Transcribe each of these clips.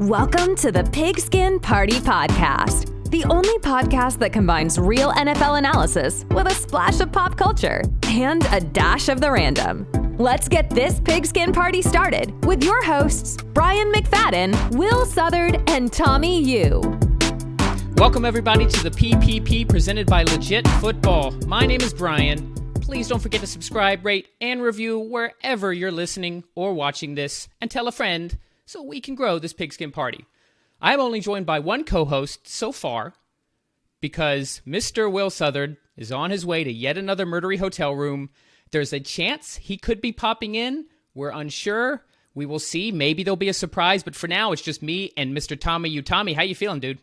Welcome to the Pigskin Party Podcast, the only podcast that combines real NFL analysis with a splash of pop culture and a dash of the random. Let's get this Pigskin Party started with your hosts, Brian McFadden, Will Southard, and Tommy Yu. Welcome, everybody, to the PPP presented by Legit Football. My name is Brian. Please don't forget to subscribe, rate, and review wherever you're listening or watching this, and tell a friend so we can grow this Pigskin Party. I'm only joined by one co-host so far because Mr. Will Southard is on his way to yet another murdery hotel room. There's a chance he could be popping in. We're unsure. We will see. Maybe there'll be a surprise, but for now, it's just me and Mr. Tommy Yu. Tommy, how you feeling, dude?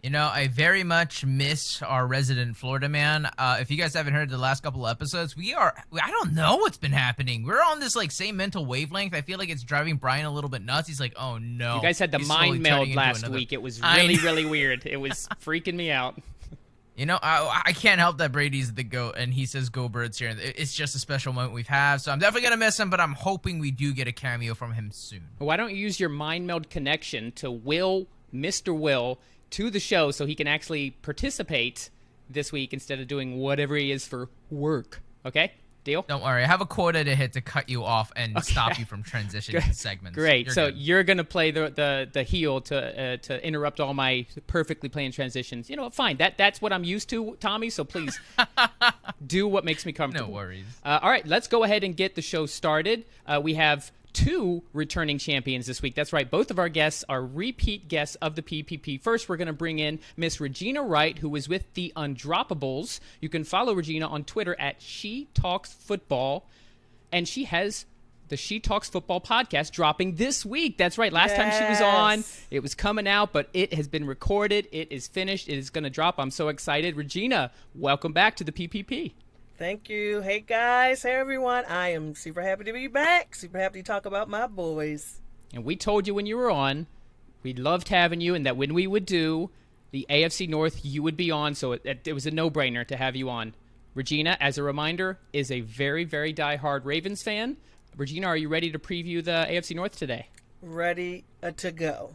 You know, I very much miss our resident Florida man. If you guys haven't heard the last couple of episodes, I don't know what's been happening. We're on this, same mental wavelength. I feel like it's driving Brian a little bit nuts. He's like, oh, no. You guys had the mind meld last week. It was really weird. It was freaking me out. You know, I can't help that Brady's the GOAT, and he says go Birds here. It's just a special moment we've had, so I'm definitely going to miss him, but I'm hoping we do get a cameo from him soon. Why don't you use your mind meld connection to Mr. Will, to the show so he can actually participate this week instead of doing whatever he is for work. Okay? Deal? Don't worry. I have a quota to hit to cut you off and stop you from transitioning segments. Great. You're going to play the heel to interrupt all my perfectly planned transitions. You know what? Fine. That's what I'm used to, Tommy, so please do what makes me comfortable. No worries. All right. Let's go ahead and get the show started. We have two returning champions this week. That's right. Both of our guests are repeat guests of the PPP. First, we're going to bring in Miss Regina Wright, who is with the Undroppables. You can follow Regina on Twitter at She Talks Football, and she has the She Talks Football podcast dropping this week. That's right. Last time she was on, it was coming out, but it has been recorded. It is finished. It is going to drop. I'm so excited. Regina, welcome back to the PPP. Thank you. Hey, guys. Hey, everyone. I am super happy to be back. Super happy to talk about my boys. And we told you when you were on, we loved having you, and that when we would do the AFC North, you would be on. So it was a no-brainer to have you on. Regina, as a reminder, is a very, very diehard Ravens fan. Regina, are you ready to preview the AFC North today? Ready to go.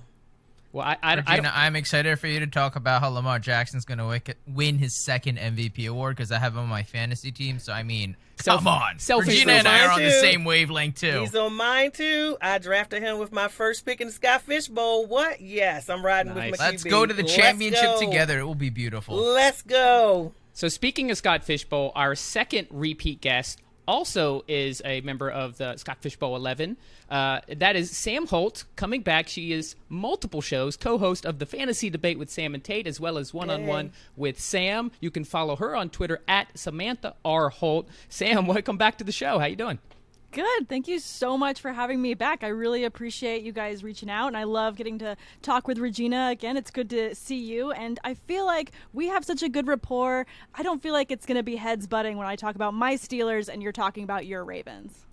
Well, Regina, I'm excited for you to talk about how Lamar Jackson's going to win his second MVP award because I have him on my fantasy team. So, I mean, come on. Regina and I are on the same wavelength, too. He's on mine, too. I drafted him with my first pick in the Sky Fish Bowl. What? Yes, I'm riding with my QB. Let's go to the championship together. It will be beautiful. Let's go. So, speaking of Scott Fishbowl, our second repeat guest also is a member of the Scott Fishbowl 11. That is Sam Holt coming back. She is multiple shows, co-host of the Fantasy Debate with Sam and Tate, as well as One-on-One with Sam. You can follow her on Twitter at Samantha R. Holt. Sam, welcome back to the show. How you doing? Good. Thank you so much for having me back. I really appreciate you guys reaching out, and I love getting to talk with Regina again. It's good to see you, and I feel like we have such a good rapport. I don't feel like it's going to be heads butting when I talk about my Steelers and you're talking about your Ravens.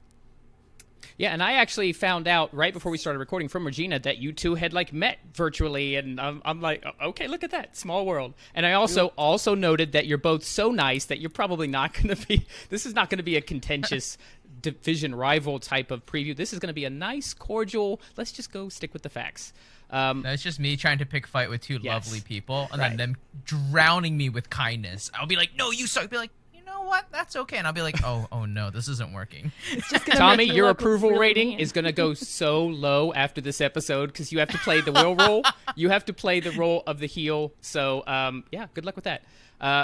Yeah, and I actually found out right before we started recording from Regina that you two had met virtually, and I'm like, okay, look at that, small world. And I also noted that you're both so nice that you're probably not going to be. This is not going to be a contentious division rival type of preview. This is going to be a nice, cordial. Let's just go stick with the facts. That's just me trying to pick a fight with two lovely people, and then them drowning me with kindness. I'll be like, no, you suck. Be like, you know what? That's okay. And I'll be like, oh no, this isn't working. Tommy, your approval rating is going to go so low after this episode because you have to play the Will role. You have to play the role of the heel. So, yeah, good luck with that.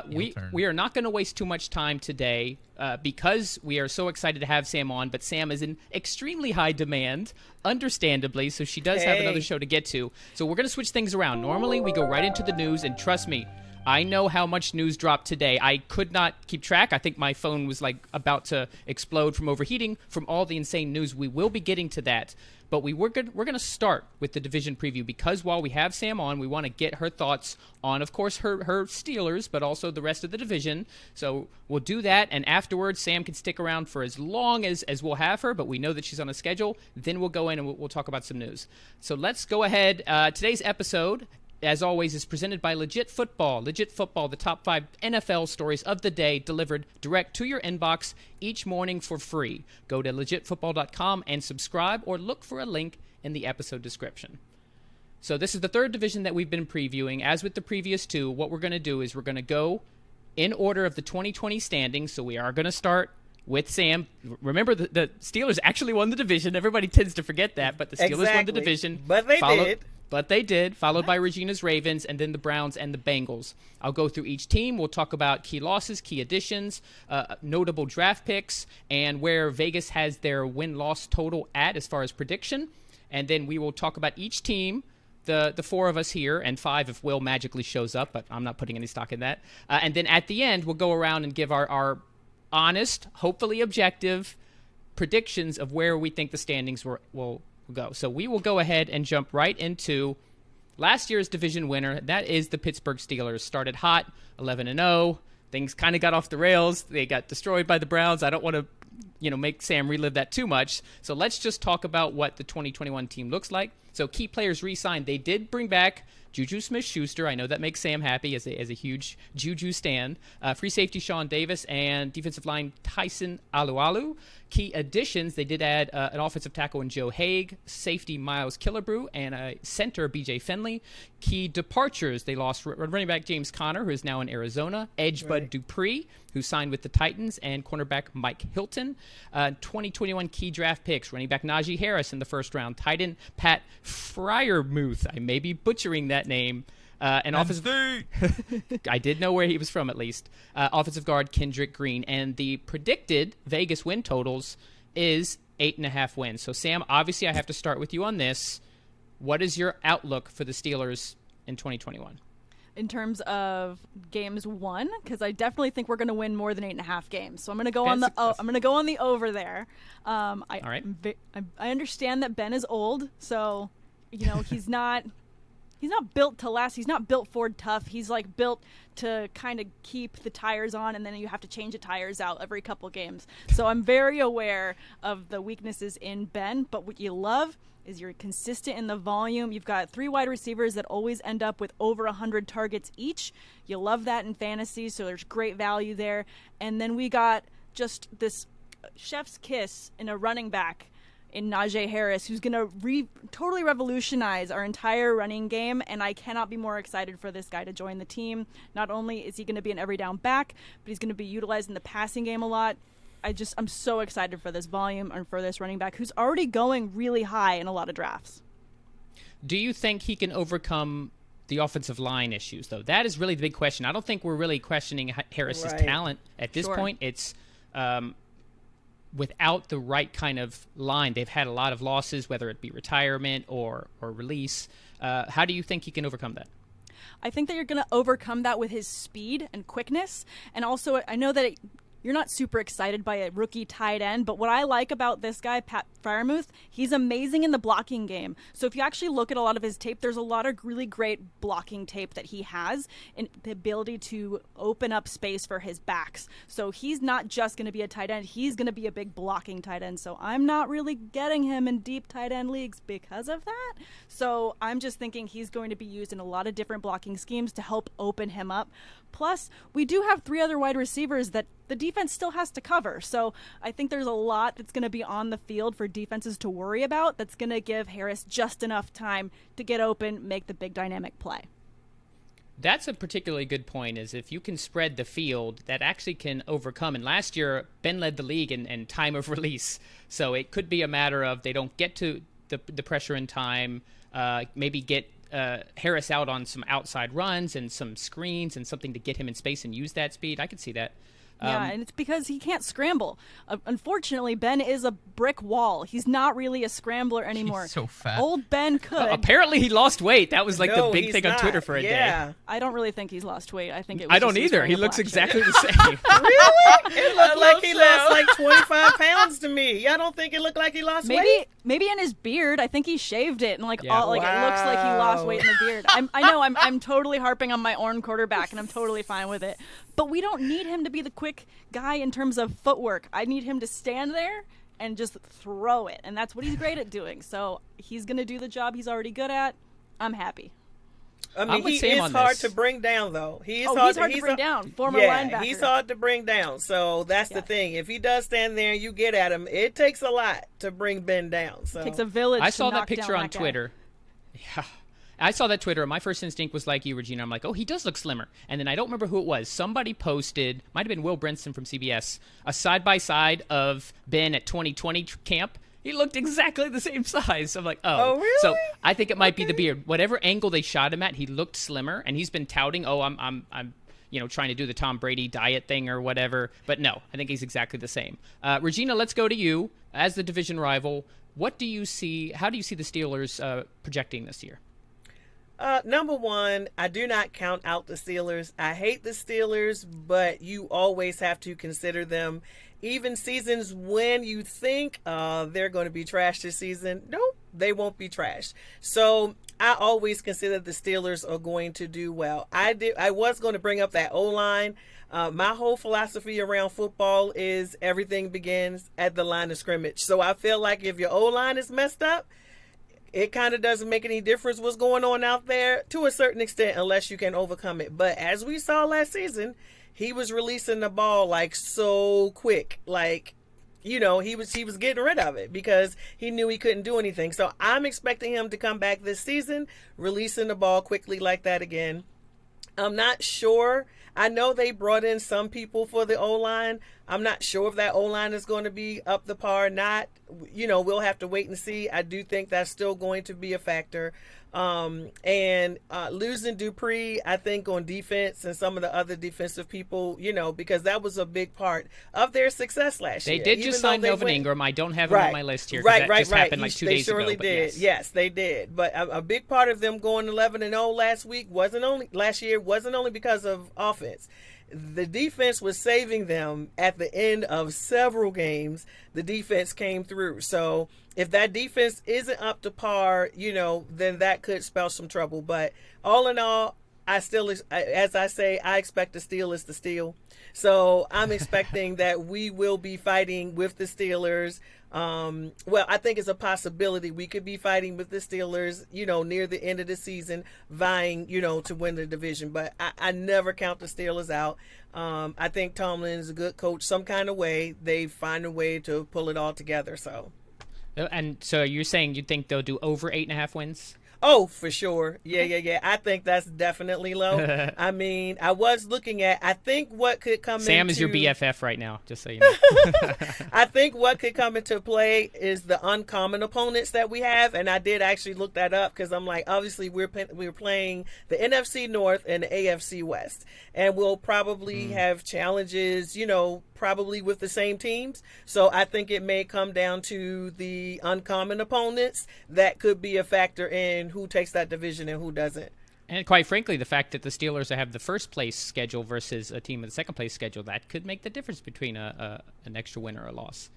We are not going to waste too much time today because we are so excited to have Sam on, but Sam is in extremely high demand, understandably, so she does have another show to get to. So we're going to switch things around. Normally, we go right into the news, and trust me, I know how much news dropped today. I could not keep track. I think my phone was about to explode from overheating from all the insane news. We will be getting to that. But we're going to start with the division preview because while we have Sam on, we want to get her thoughts on, of course, her Steelers, but also the rest of the division. So we'll do that, and afterwards, Sam can stick around for as long as we'll have her, but we know that she's on a schedule. Then we'll go in and we'll talk about some news. So let's go ahead. Today's episode, as always, is presented by Legit Football. Legit Football, the top 5 NFL stories of the day, delivered direct to your inbox each morning for free. Go to legitfootball.com and subscribe, or look for a link in the episode description. So this is the third division that we've been previewing. As with the previous two, what we're going to do is we're going to go in order of the 2020 standings. So we are going to start with Sam. Remember, the Steelers actually won the division. Everybody tends to forget that, but the Steelers won the division. But they did. Followed by Regina's Ravens, and then the Browns and the Bengals. I'll go through each team. We'll talk about key losses, key additions, notable draft picks, and where Vegas has their win-loss total at as far as prediction. And then we will talk about each team, the four of us here, and five if Will magically shows up, but I'm not putting any stock in that. And then at the end, we'll go around and give our honest, hopefully objective predictions of where we think the standings will go. So we will go ahead and jump right into last year's division winner. That is the Pittsburgh Steelers. Started hot, 11-0. Things kind of got off the rails. They got destroyed by the Browns. I don't want to make Sam relive that too much. So let's just talk about what the 2021 team looks like. So key players re-signed. They did bring back Juju Smith-Schuster. I know that makes Sam happy as a huge Juju stan. Free safety Sean Davis and defensive line Tyson Alualu. Key additions, they did add an offensive tackle in Joe Haig, safety Miles Killebrew, and a center B.J. Finley. Key departures, they lost running back James Conner, who is now in Arizona, edge Bud Dupree, who signed with the Titans, and cornerback Mike Hilton. 2021 key draft picks, running back Najee Harris in the first round, tight end Pat Freiermuth, I may be butchering that name, and offensive I did know where he was from at least. Offensive guard Kendrick Green, and the predicted Vegas win totals is 8.5 wins. So Sam, obviously I have to start with you on this. What is your outlook for the Steelers in 2021? In terms of games won, because I definitely think we're going to win more than 8.5 games. So I'm going to go on the over there. All right. I understand that Ben is old, so he's not built to last. He's not built Ford tough. He's like built to kind of keep the tires on, and then you have to change the tires out every couple games. So I'm very aware of the weaknesses in Ben, but what you love is you're consistent in the volume. You've got 3 wide receivers that always end up with over 100 targets each. You love that in fantasy, so there's great value there. And then we got just this chef's kiss in a running back in Najee Harris, who's going to totally revolutionize our entire running game, and I cannot be more excited for this guy to join the team. Not only is he going to be an every down back, but he's going to be utilized in the passing game a lot. I'm so excited for this volume and for this running back who's already going really high in a lot of drafts. Do you think he can overcome the offensive line issues, though? That is really the big question. I don't think we're really questioning Harris's talent at this point. It's without the right kind of line. They've had a lot of losses, whether it be retirement or release. How do you think he can overcome that? I think that you're going to overcome that with his speed and quickness. And also, I know that you're not super excited by a rookie tight end, but what I like about this guy, Pat Freiermuth, he's amazing in the blocking game. So if you actually look at a lot of his tape, there's a lot of really great blocking tape that he has and the ability to open up space for his backs. So he's not just going to be a tight end. He's going to be a big blocking tight end. So I'm not really getting him in deep tight end leagues because of that. So I'm just thinking he's going to be used in a lot of different blocking schemes to help open him up. Plus, we do have 3 other wide receivers that the defense still has to cover. So I think there's a lot that's going to be on the field for defenses to worry about that's going to give Harris just enough time to get open, make the big dynamic play. That's a particularly good point, is if you can spread the field, that actually can overcome. And last year, Ben led the league in time of release. So it could be a matter of they don't get to the pressure in time, maybe get Harris out on some outside runs and some screens and something to get him in space and use that speed. I could see that. Yeah, and it's because he can't scramble. Unfortunately, Ben is a brick wall. He's not really a scrambler anymore. He's so fat. Old Ben could. Apparently, he lost weight. That was like the big thing on Twitter for a day. I don't really think he's lost weight. I think it was I don't either. He looks exactly the same. Really? It looked like he lost like 25 pounds to me. Y'all don't think it looked like he lost weight? Maybe in his beard. I think he shaved it, and it looks like he lost weight in the beard. I'm totally harping on my own quarterback, and I'm totally fine with it. But we don't need him to be the quick guy in terms of footwork. I need him to stand there and just throw it, and that's what he's great at doing. So he's going to do the job he's already good at. I'm happy. I mean, he is hard to bring down, though. He's hard to bring down. Former linebacker. He's hard to bring down. So that's the thing. If he does stand there and you get at him, it takes a lot to bring Ben down. So it takes a village. I saw that picture on Twitter. Yeah. I saw that Twitter. My first instinct was like you, Regina. I'm like, oh, he does look slimmer. And then I don't remember who it was. Somebody posted, might have been Will Brinson from CBS, a side-by-side of Ben at 2020 camp. He looked exactly the same size. I'm like, oh. Really? So I think it might be the beard. Whatever angle they shot him at, he looked slimmer, and he's been touting, I'm trying to do the Tom Brady diet thing or whatever. But no, I think he's exactly the same. Regina, let's go to you as the division rival. What do you see? How do you see the Steelers projecting this year? Number one, I do not count out the Steelers. I hate the Steelers, but you always have to consider them. Even seasons when you think they're going to be trashed this season, nope, they won't be trashed. So I always consider the Steelers are going to do well. I was going to bring up that O-line. My whole philosophy around football is everything begins at the line of scrimmage. So I feel like if your O-line is messed up, it kind of doesn't make any difference what's going on out there to a certain extent unless you can overcome it. But as we saw last season, he was releasing the ball like so quick. Like, he was getting rid of it because he knew he couldn't do anything. So I'm expecting him to come back this season, releasing the ball quickly like that again. I'm not sure. I know they brought in some people for the O-line. I'm not sure if that O-line is going to be up to par or not. We'll have to wait and see. I do think that's still going to be a factor. And losing Dupree, I think, on defense and some of the other defensive people, because that was a big part of their success last year. They did just sign Melvin Ingram. I don't have him on my list here. That just happened like 2 days ago. They surely did. Yes, they did. But a big part of them going 11-0 last year wasn't only because of offense. The defense was saving them at the end of several games. The defense came through. So if that defense isn't up to par, then that could spell some trouble. But all in all, as I say, I expect the Steelers to steal. So I'm expecting that we will be fighting with the Steelers. I think it's a possibility we could be fighting with the Steelers, near the end of the season, vying, to win the division. But I never count the Steelers out. I think Tomlin is a good coach. Some kind of way, they find a way to pull it all together. So. And so you're saying you think they'll do over 8.5 wins? Oh, for sure. Yeah. I think that's definitely low. I mean, I was looking at, I think what could come Sam is your BFF right now, just so you know. I think what could come into play is the uncommon opponents that we have. And I did actually look that up because I'm like, obviously we're playing the NFC North and the AFC West. And we'll probably have challenges, probably with the same teams. So I think it may come down to the uncommon opponents that could be a factor in who takes that division and who doesn't. And quite frankly, the fact that the Steelers have the first place schedule versus a team with the second place schedule, that could make the difference between an extra win or a loss.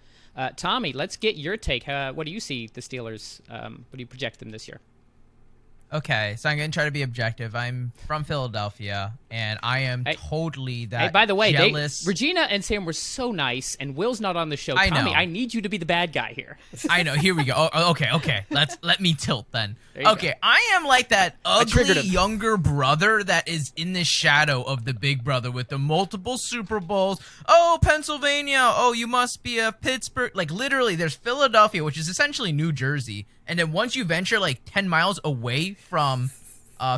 Tommy, let's get your take. What do you see the Steelers? What do you project them this year? Okay, so I'm going to try to be objective. I'm from Philadelphia, and I am totally that. Hey, by the way, jealous. Regina and Sam were so nice, and Will's not on the show. Tommy, I need you to be the bad guy here. I know. Here we go. Okay. Let me tilt then. Okay, I am like that ugly younger brother that is in the shadow of the big brother with the multiple Super Bowls. Oh, Pennsylvania. Oh, you must be a Pittsburgh. Like, literally, there's Philadelphia, which is essentially New Jersey. And then once you venture like 10 miles away from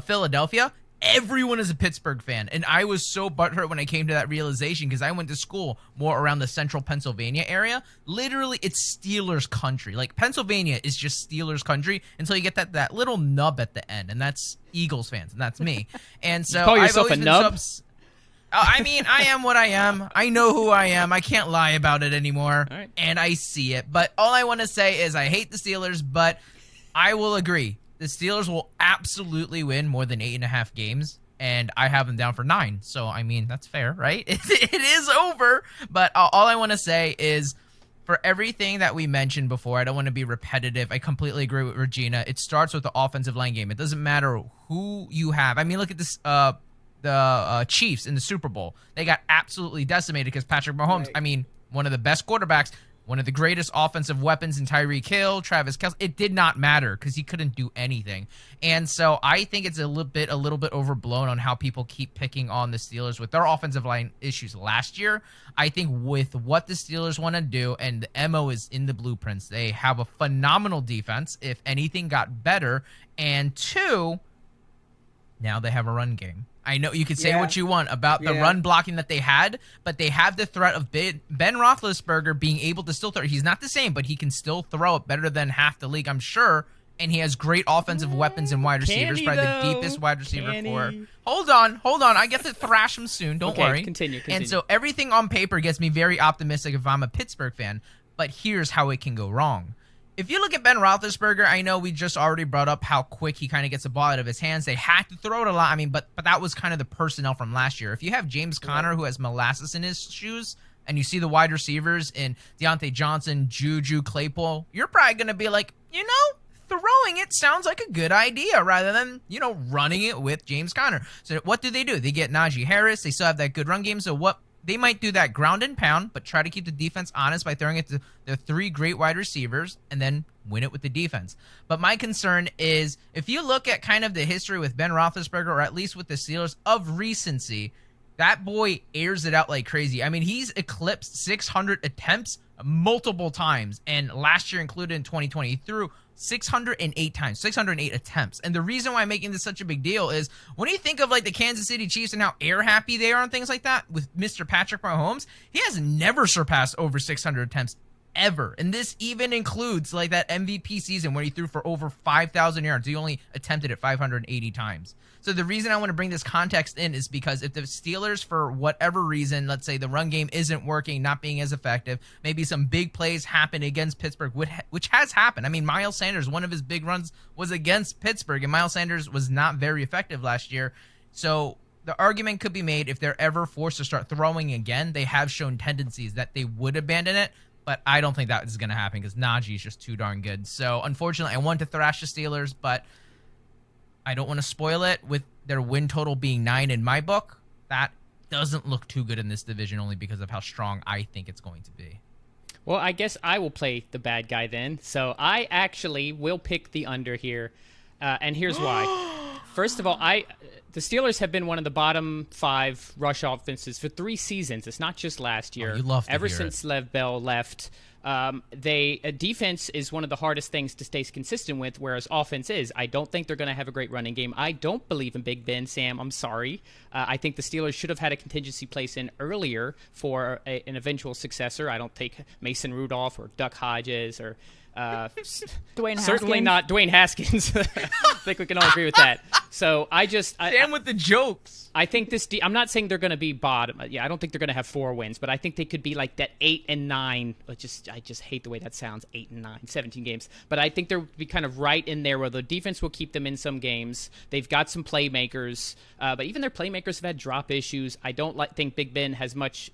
Philadelphia, everyone is a Pittsburgh fan. And I was so butthurt when I came to that realization because I went to school more around the central Pennsylvania area. Literally, it's Steelers country. Like, Pennsylvania is just Steelers country until you get that little nub at the end. And that's Eagles fans, and that's me. And so you call yourself a nub? I mean, I am what I am. I know who I am. I can't lie about it anymore. All right. And I see it. But all I want to say is I hate the Steelers, but I will agree. The Steelers will absolutely win more than 8.5 games, and I have them down for 9. So, I mean, that's fair, right? It is over. But all I want to say is for everything that we mentioned before, I don't want to be repetitive. I completely agree with Regina. It starts with the offensive line game. It doesn't matter who you have. I mean, look at this. The Chiefs in the Super Bowl. They got absolutely decimated because Patrick Mahomes, I mean, one of the best quarterbacks, one of the greatest offensive weapons in Tyreek Hill, Travis Kelce. It did not matter because he couldn't do anything. And so I think it's a little bit overblown on how people keep picking on the Steelers with their offensive line issues last year. I think with what the Steelers want to do, and the MO is in the blueprints, they have a phenomenal defense. If anything got better, and 2, now they have a run game. I know you can say what you want about the run blocking that they had, but they have the threat of Ben Roethlisberger being able to still throw. He's not the same, but he can still throw it better than half the league, I'm sure. And he has great offensive weapons and wide receivers, probably the deepest wide receiver core. Hold on. I get to thrash him soon. Don't worry. Continue. And so everything on paper gets me very optimistic if I'm a Pittsburgh fan. But here's how it can go wrong. If you look at Ben Roethlisberger, I know we just already brought up how quick he kind of gets the ball out of his hands. They had to throw it a lot. I mean, but that was kind of the personnel from last year. If you have James Conner, who has molasses in his shoes, and you see the wide receivers in Deontay Johnson, Juju, Claypool, you're probably going to be like, throwing it sounds like a good idea rather than, running it with James Conner. So what do? They get Najee Harris. They still have that good run game. So what? They might do that ground and pound, but try to keep the defense honest by throwing it to the 3 great wide receivers and then win it with the defense. But my concern is if you look at kind of the history with Ben Roethlisberger, or at least with the Steelers of recency, that boy airs it out like crazy. I mean, he's eclipsed 600 attempts multiple times, and last year included in 2020, he threw 608 times, 608 attempts. And the reason why I'm making this such a big deal is when you think of like the Kansas City Chiefs and how air happy they are and things like that with Mr. Patrick Mahomes, he has never surpassed over 600 attempts ever. And this even includes like that MVP season where he threw for over 5,000 yards. He only attempted it 580 times. So the reason I want to bring this context in is because if the Steelers, for whatever reason, let's say the run game isn't working, not being as effective, maybe some big plays happen against Pittsburgh, which has happened. I mean, Miles Sanders, one of his big runs was against Pittsburgh, and Miles Sanders was not very effective last year. So the argument could be made if they're ever forced to start throwing again, they have shown tendencies that they would abandon it. But I don't think that is going to happen because Najee is just too darn good. So, unfortunately, I want to thrash the Steelers, but I don't want to spoil it with their win total being 9 in my book. That doesn't look too good in this division only because of how strong I think it's going to be. Well, I guess I will play the bad guy then. So I actually will pick the under here, and here's why. First of all, the Steelers have been one of the bottom 5 rush offenses for 3 seasons. It's not just last year. You love to Ever hear since it. Lev Bell left, defense is one of the hardest things to stay consistent with, whereas offense is. I don't think they're going to have a great running game. I don't believe in Big Ben, Sam. I'm sorry. I think the Steelers should have had a contingency place in earlier for an eventual successor. I don't think Mason Rudolph or Duck Hodges or Dwayne certainly Haskins. not Dwayne Haskins. I think we can all agree with that. So Sam with the jokes. I think I'm not saying they're going to be bottom. I don't think they're going to have 4 wins, but I think they could be like that 8 and 9. I just hate the way that sounds. 8 and 9, 17 games. But I think they'll be kind of right in there where the defense will keep them in some games. They've got some playmakers, but even their playmakers have had drop issues. I don't think Big Ben has much.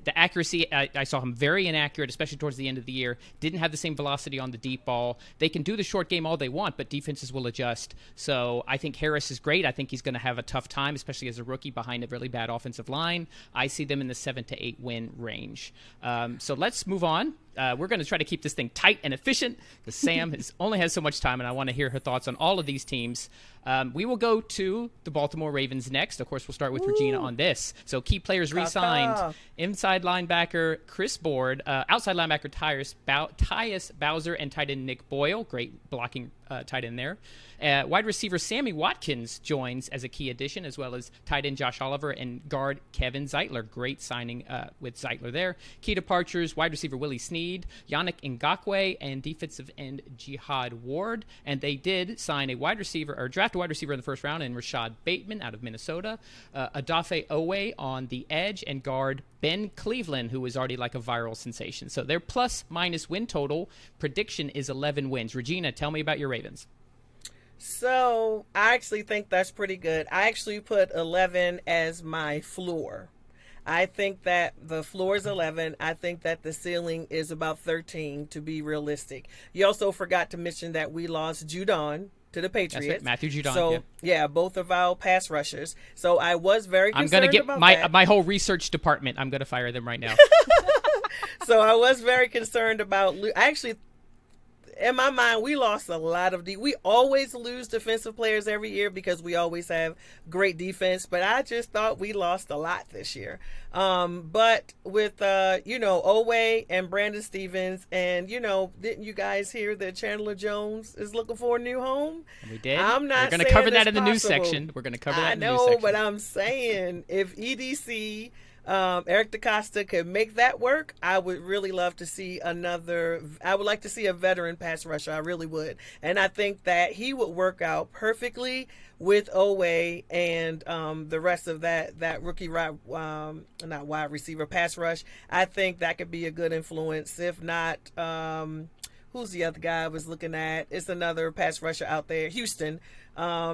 The accuracy, I saw him very inaccurate, especially towards the end of the year. Didn't have the same velocity on the deep ball. They can do the short game all they want, but defenses will adjust. So I think Harris is great. I think he's going to have a tough time, especially as a rookie behind a really bad offensive line. I see them in the 7 to 8 win range. So let's move on. We're going to try to keep this thing tight and efficient because Sam only has so much time, and I want to hear her thoughts on all of these teams. We will go to the Baltimore Ravens next. Of course, we'll start with Regina on this. So key players re-signed. Inside linebacker Chris Board, outside linebacker Tyus Bowser, and tight end Nick Boyle. Great blocking tight end there. Wide receiver Sammy Watkins joins as a key addition, as well as tight end Josh Oliver and guard Kevin Zeitler. Great signing with Zeitler there. Key departures, wide receiver Willie Snead, Yannick Ngakwe, and defensive end Jihad Ward. And they did sign draft a wide receiver in the first round in Rashad Bateman out of Minnesota. Adafe Owe on the edge, and guard Ben Cleveland, who is already like a viral sensation. So their plus-minus win total prediction is 11 wins. Regina, tell me about your Ravens. So I actually think that's pretty good. I actually put 11 as my floor. I think that the floor is 11. I think that the ceiling is about 13 to be realistic. You also forgot to mention that we lost Judon to the Patriots. That's it, Matthew Judon. So yeah, both of our pass rushers. So I was very concerned I'm going to get about that. my whole research department. I'm going to fire them right now. So I was very concerned about. Actually, in my mind, we lost a lot of we always lose defensive players every year because we always have great defense, but I just thought we lost a lot this year. But with Owe and Brandon Stevens, and didn't you guys hear that Chandler Jones is looking for a new home? We did. I'm not. We're going to cover that in the news section. We're going to cover that in the news section. I know, but I'm saying if EDC. Eric DeCosta could make that work, I would really love to see I would like to see a veteran pass rusher. I really would. And I think that he would work out perfectly with Owe and the rest of that rookie not wide receiver pass rush. I think that could be a good influence. If not, who's the other guy I was looking at? It's another pass rusher out there, Houston.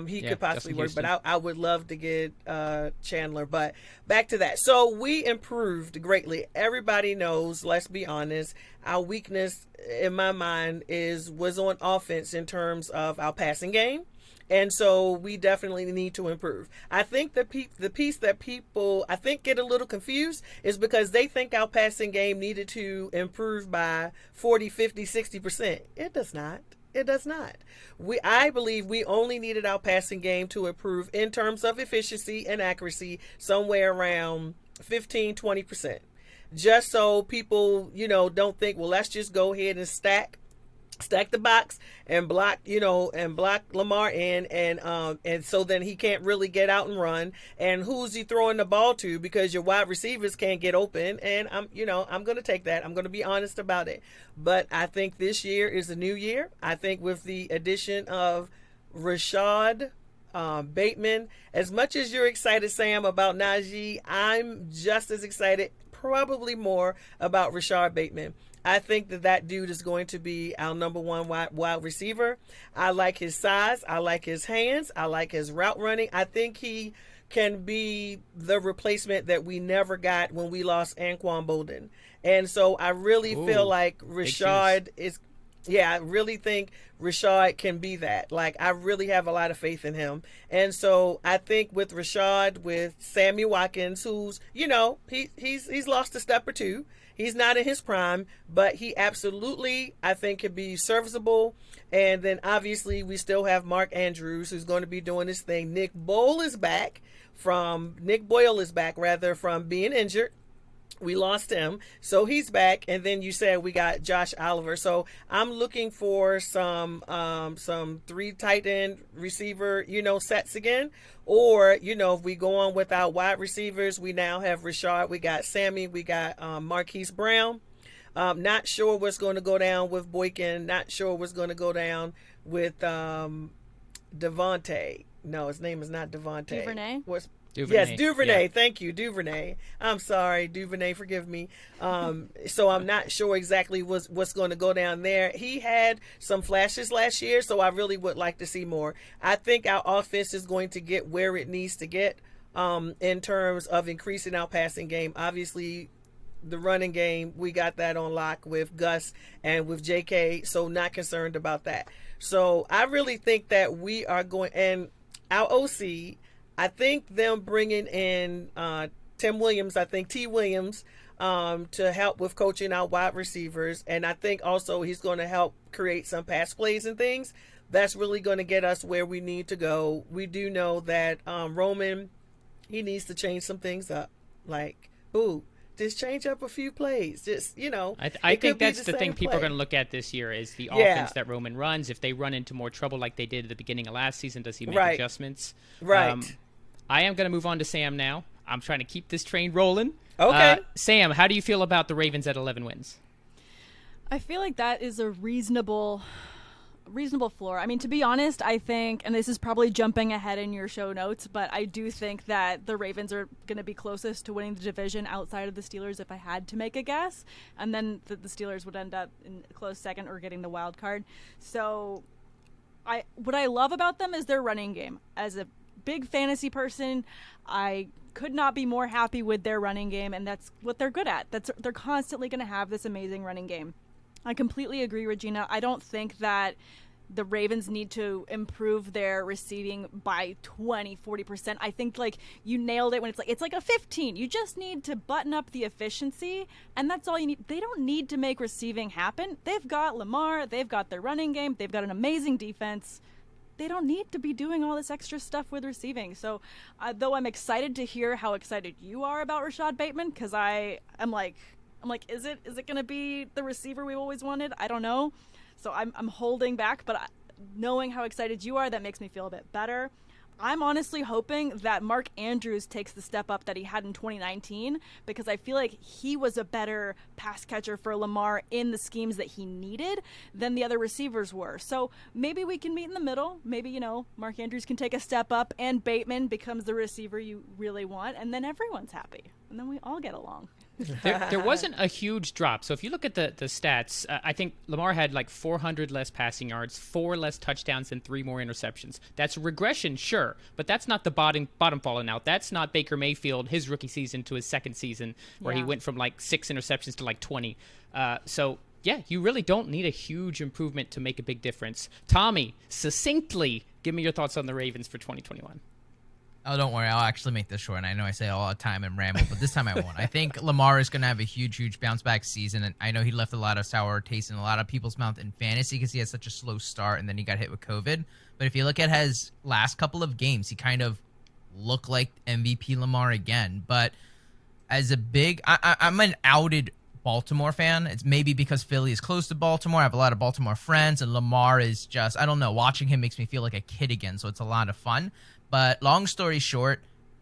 He could possibly work, but I would love to get Chandler. But back to that. So we improved greatly. Everybody knows, let's be honest, our weakness in my mind was on offense in terms of our passing game. And so we definitely need to improve. I think the piece that people, I think, get a little confused is because they think our passing game needed to improve by 40, 50, 60%. It does not. It does not. I believe we only needed our passing game to improve in terms of efficiency and accuracy somewhere around 15, 20%. Just so people, don't think, well, let's just go ahead and stack the box and block Lamar in, and so then he can't really get out and run. And who's he throwing the ball to? Because your wide receivers can't get open. And I'm going to take that. I'm going to be honest about it. But I think this year is a new year. I think with the addition of Rashad Bateman, as much as you're excited, Sam, about Najee, I'm just as excited, probably more, about Rashad Bateman. I think that dude is going to be our number one wide receiver. I like his size. I like his hands. I like his route running. I think he can be the replacement that we never got when we lost Anquan Bolden. And so I really feel like Rashad is... Yeah, I really think Rashad can be that. Like, I really have a lot of faith in him. And so I think with Rashad, with Sammy Watkins, who's, he's lost a step or two. He's not in his prime, but he absolutely, I think, can be serviceable. And then obviously we still have Mark Andrews, who's going to be doing his thing. Nick Boyle is back from being injured. We lost him, so he's back. And then you said we got Josh Oliver. So I'm looking for some 3 tight end receiver, sets again. Or, if we go on with our wide receivers, we now have Rashad, we got Sammy, we got Marquise Brown. Not sure what's going to go down with Boykin. Not sure what's going to go down with Devontae. No, his name is not Devontae. Duvernay? Duvernay. Yes, Duvernay. Yeah. Thank you, Duvernay. I'm sorry, Duvernay. Forgive me. So I'm not sure exactly what's going to go down there. He had some flashes last year, so I really would like to see more. I think our offense is going to get where it needs to get in terms of increasing our passing game. Obviously, the running game, we got that on lock with Gus and with JK, so not concerned about that. So I really think that we are going, and our OC, I think them bringing in T. Williams, to help with coaching our wide receivers. And I think also he's going to help create some pass plays and things. That's really going to get us where we need to go. We do know that Roman, he needs to change some things up. Like, just change up a few plays. Just, I think that's the thing people are going to look at this year is the offense that Roman runs. If they run into more trouble like they did at the beginning of last season, does he make adjustments? Right. I am going to move on to Sam now. I'm trying to keep this train rolling. Okay. Sam, how do you feel about the Ravens at 11 wins? I feel like that is a reasonable floor. I mean, to be honest, I think, and this is probably jumping ahead in your show notes, but I do think that the Ravens are going to be closest to winning the division outside of the Steelers if I had to make a guess. And then the Steelers would end up in a close second or getting the wild card. So what I love about them is their running game. As a big fantasy person, I could not be more happy with their running game, and that's what they're good at. They're constantly going to have this amazing running game. I completely agree, Regina. I don't think that the Ravens need to improve their receiving by 20-40%. I think like you nailed it when it's like a 15. You just need to button up the efficiency, and that's all you need. They don't need to make receiving happen. They've got Lamar, they've got their running game, they've got an amazing defense. They don't need to be doing all this extra stuff with receiving. So though I'm excited to hear how excited you are about Rashad Bateman, because I'm like, is it going to be the receiver we always wanted? I don't know. So I'm holding back, but knowing how excited you are, that makes me feel a bit better. I'm honestly hoping that Mark Andrews takes the step up that he had in 2019, because I feel like he was a better pass catcher for Lamar in the schemes that he needed than the other receivers were. So maybe we can meet in the middle. Maybe, Mark Andrews can take a step up and Bateman becomes the receiver you really want, and then everyone's happy. And then we all get along. There wasn't a huge drop. So if you look at the stats, I think Lamar had like 400 less passing yards, 4 less touchdowns, and 3 more interceptions. That's regression, sure, but that's not the bottom falling out. That's not Baker Mayfield, his rookie season to his second season, where he went from like 6 interceptions to like 20. So yeah, you really don't need a huge improvement to make a big difference. Tommy, succinctly, give me your thoughts on the Ravens for 2021. Oh, don't worry. I'll actually make this short. And I know I say it all the time and ramble, but this time I won't. I think Lamar is going to have a huge bounce-back season. And I know he left a lot of sour taste in a lot of people's mouth in fantasy because he had such a slow start and then he got hit with COVID. But if you look at his last couple of games, he kind of looked like MVP Lamar again. But as a I'm an outed Baltimore fan. It's maybe because Philly is close to Baltimore. I have a lot of Baltimore friends, and Lamar is just, I don't know, watching him makes me feel like a kid again. So it's a lot of fun. But long story short,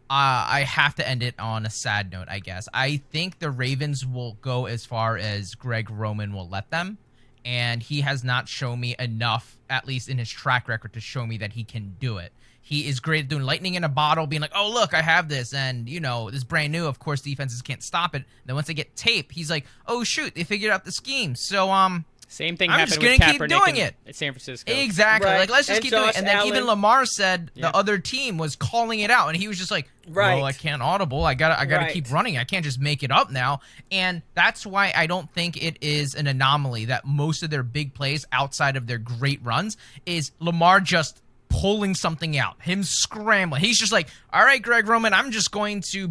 I have to end it on a sad note, I guess. I think the Ravens will go as far as Greg Roman will let them. And he has not shown me enough, at least in his track record, to show me that he can do it. He is great at doing lightning in a bottle, being like, oh, look, I have this. And, this is brand new. Of course, defenses can't stop it. Then once they get tape, he's like, oh, shoot, they figured out the scheme. So, same thing I'm happened just with gonna keep Kaepernick doing it at San Francisco. Exactly. Right. Like, let's just keep doing it. And then even Lamar said the other team was calling it out, and he was just like, well, I can't audible. I gotta keep running. I can't just make it up now. And that's why I don't think it is an anomaly that most of their big plays outside of their great runs is Lamar just pulling something out, him scrambling. He's just like, all right, Greg Roman, I'm just going to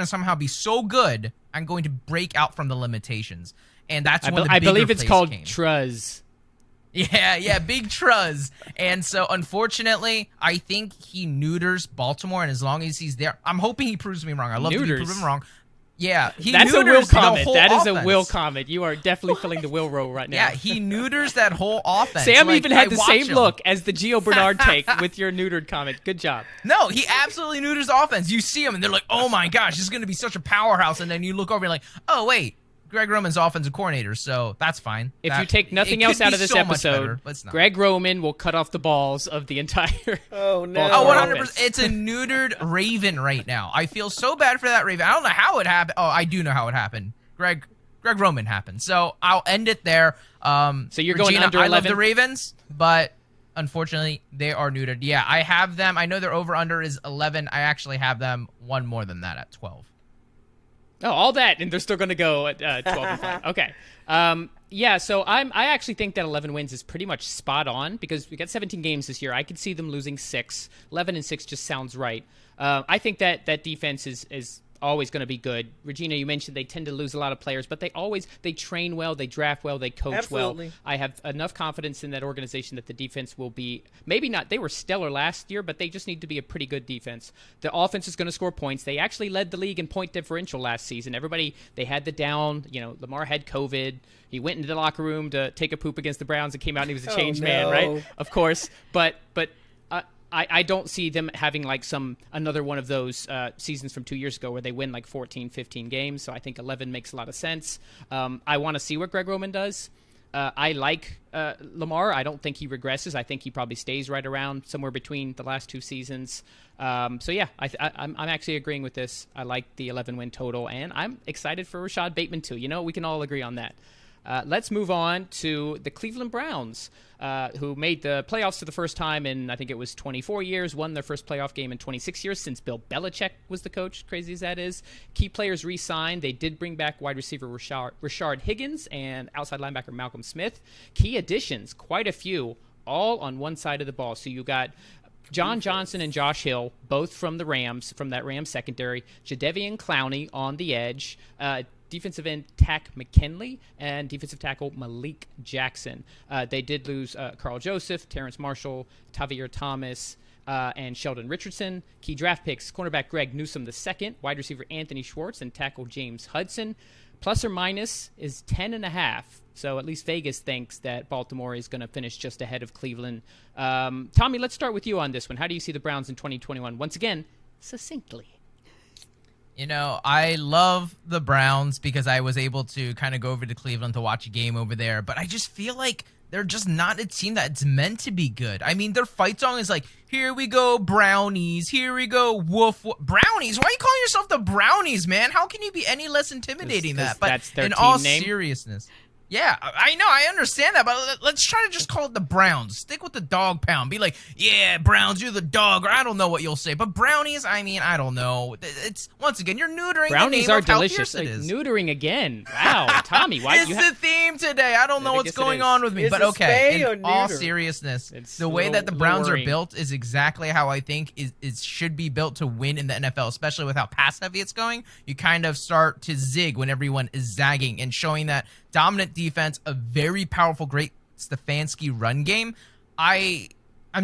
somehow be so good, I'm going to break out from the limitations. And that's when I believe it's called Truz. Yeah, big Truz. And so, unfortunately, I think he neuters Baltimore, and as long as he's there, I'm hoping he proves me wrong. I love to be proven wrong. Yeah, that's a Will comment. That is offense. A Will comment. You are definitely filling the Will role right now. Yeah, he neuters that whole offense. Sam even had the same look as the Gio Bernard take with your neutered comment. Good job. No, he absolutely neuters offense. You see him, and they're like, oh my gosh, this is going to be such a powerhouse. And then you look over and you're like, oh, wait. Greg Roman's offensive coordinator, so that's fine. If you take nothing else out of this episode, Greg Roman will cut off the balls of the entire. Oh no! 100%. It's a neutered Raven right now. I feel so bad for that Raven. I don't know how it happened. Oh, I do know how it happened. Greg Roman happened. So I'll end it there. So you're going Regina, under 11. I love the Ravens, but unfortunately they are neutered. Yeah, I have them. I know their over under is 11. I actually have them one more than that at 12. Oh, all that, and they're still going to go at 12 and 5. Okay. Yeah, so I actually think that 11 wins is pretty much spot on because we got 17 games this year. I could see them losing 6. 11 and 6 just sounds right. I think that defense is always going to be good. Regina, you mentioned they tend to lose a lot of players, but they train well, they draft well, they coach well. I have enough confidence in that organization that the defense will be, maybe not, they were stellar last year, but they just need to be a pretty good defense. The offense is going to score points. They actually led the league in point differential last season. They had the down, Lamar had COVID. He went into the locker room to take a poop against the Browns and came out and he was a changed man, right? Of course. But I don't see them having like another one of those seasons from 2 years ago where they win like 14, 15 games. So I think 11 makes a lot of sense. I want to see what Greg Roman does. I like Lamar. I don't think he regresses. I think he probably stays right around somewhere between the last 2 seasons. So yeah, I'm actually agreeing with this. I like the 11 win total, and I'm excited for Rashad Bateman too. We can all agree on that. Let's move on to the Cleveland Browns, who made the playoffs for the first time in, I think it was 24 years, won their first playoff game in 26 years since Bill Belichick was the coach, crazy as that is. Key players re-signed. They did bring back wide receiver Rashard Higgins and outside linebacker Malcolm Smith. Key additions, quite a few. all on one side of the ball. So you got John Johnson and Josh Hill, both from the Rams, from that Rams secondary. Jadeveon Clowney on the edge. Defensive end Tack McKinley and defensive tackle Malik Jackson. They did lose Carl Joseph, Terrence Marshall, Tavier Thomas, and Sheldon Richardson. Key draft picks, cornerback Greg Newsome II, wide receiver Anthony Schwartz, and tackle James Hudson. Plus or minus is 10.5. So at least Vegas thinks that Baltimore is going to finish just ahead of Cleveland. Tommy, let's start with you on this one. How do you see the Browns in 2021? Once again, succinctly. You know, I love the Browns because I was able to kind of go over to Cleveland to watch a game over there. But I just feel like they're just not a team that's meant to be good. I mean, their fight song is like, here we go, Brownies. Here we go, woof, woof. Brownies? Why are you calling yourself the Brownies, man? How can you be any less intimidating that? But that's their in team all name? Seriousness. Yeah, I know, I understand that, but let's try to just call it the Browns. Stick with the dog pound. Be like, yeah, Browns, you're the dog, or I don't know what you'll say. But Brownies, I mean, I don't know. It's, once again, you're neutering Brownies the name are of how delicious. fierce it is. Neutering again. Wow, Tommy, why It's the theme today. I don't know what's going on with me, Is but it okay. spay or In all neuter? seriousness, It's the way that the Browns lowering. are built is exactly how I think is should be built to win in the NFL, especially with how pass heavy it's going. You kind of start to zig when everyone is zagging and showing that dominant defense, a very powerful, great Stefanski run game. I'm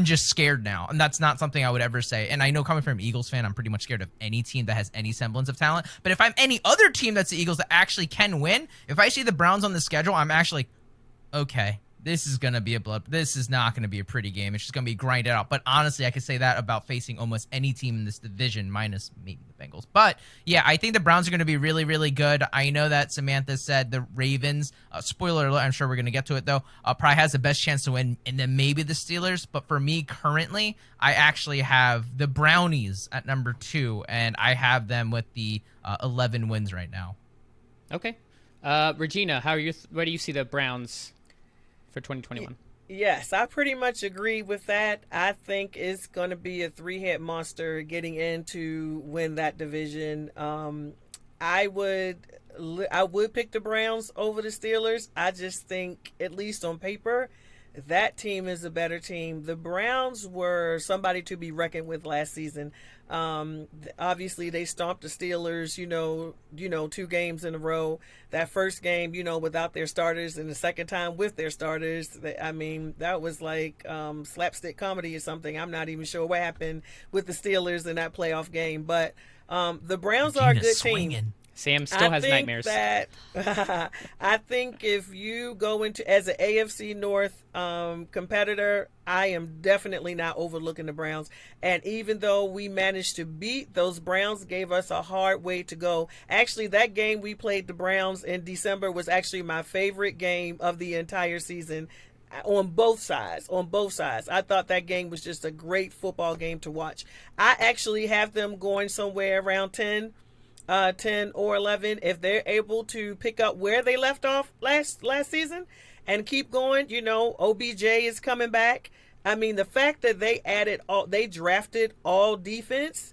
just scared now, and that's not something I would ever say. And I know coming from an Eagles fan, I'm pretty much scared of any team that has any semblance of talent. But if I'm any other team that's the Eagles that actually can win, if I see the Browns on the schedule, I'm actually, okay, this is going to be this is not going to be a pretty game. It's just going to be grinded out. But honestly, I could say that about facing almost any team in this division, minus maybe the Bengals. But yeah, I think the Browns are going to be really, really good. I know that Samantha said the Ravens, spoiler alert, I'm sure we're going to get to it though, probably has the best chance to win, and then maybe the Steelers. But for me currently, I actually have the Brownies at number 2, and I have them with the 11 wins right now. Okay. Regina, where do you see the Browns for 2021? Yes, I pretty much agree with that. I think it's going to be a 3-head monster getting in to win that division. I would pick the Browns over the Steelers. I just think, at least on paper, that team is a better team. The Browns were somebody to be reckoned with last season. Obviously, they stomped the Steelers, 2 games in a row. That first game, without their starters, and the second time with their starters. That was like slapstick comedy or something. I'm not even sure what happened with the Steelers in that playoff game. But the Browns are a good team. Sam still has nightmares. I think if you go into as an AFC North competitor, I am definitely not overlooking the Browns. And even though we managed to beat those Browns, gave us a hard way to go. Actually, that game we played the Browns in December was actually my favorite game of the entire season. On both sides. I thought that game was just a great football game to watch. I actually have them going somewhere around 10 or 11 if they're able to pick up where they left off last season and keep going. OBJ is coming back. The fact that they drafted all defense,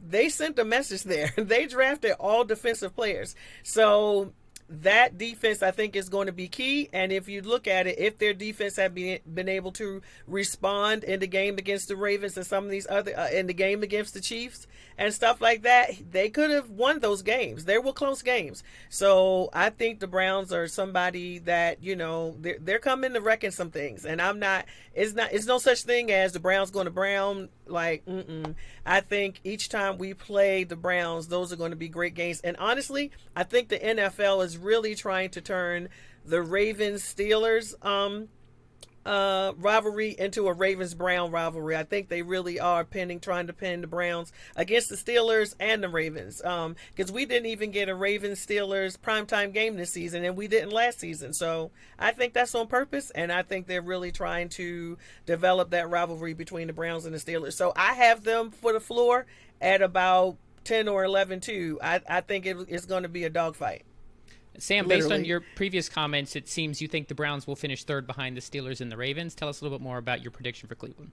they sent a message there. They drafted all defensive players. So that defense, I think, is going to be key. And if you look at it, if their defense had been able to respond in the game against the Ravens and some of these other in the game against the Chiefs and stuff like that, they could have won those games. They were close games. So I think the Browns are somebody that, they're coming to reckon some things. And it's no such thing as the Browns going to Brown. I think each time we play the Browns, those are going to be great games. And honestly, I think the NFL is really trying to turn the Ravens-Steelers rivalry into a Ravens-Brown rivalry. I think they really are trying to pin the Browns against the Steelers and the Ravens. Because we didn't even get a Ravens-Steelers primetime game this season, and we didn't last season. So I think that's on purpose, and I think they're really trying to develop that rivalry between the Browns and the Steelers. So I have them for the floor at about 10 or 11 too. I think it's going to be a dogfight. Sam, based on your previous comments, it seems you think the Browns will finish third behind the Steelers and the Ravens. Tell us a little bit more about your prediction for Cleveland.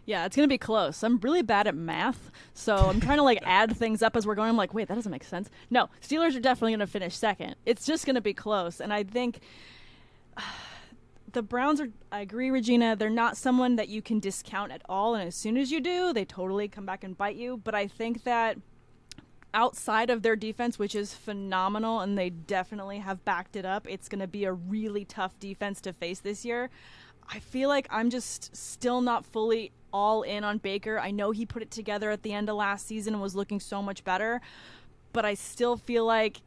Yeah, it's going to be close. I'm really bad at math, so I'm trying to add things up as we're going. I'm like, wait, that doesn't make sense. No, Steelers are definitely going to finish second. It's just going to be close, and I think the Browns are, I agree, Regina, they're not someone that you can discount at all. And as soon as you do, they totally come back and bite you. But I think that outside of their defense, which is phenomenal, and they definitely have backed it up, it's going to be a really tough defense to face this year. I feel like I'm just still not fully all in on Baker. I know he put it together at the end of last season and was looking so much better, but I still feel like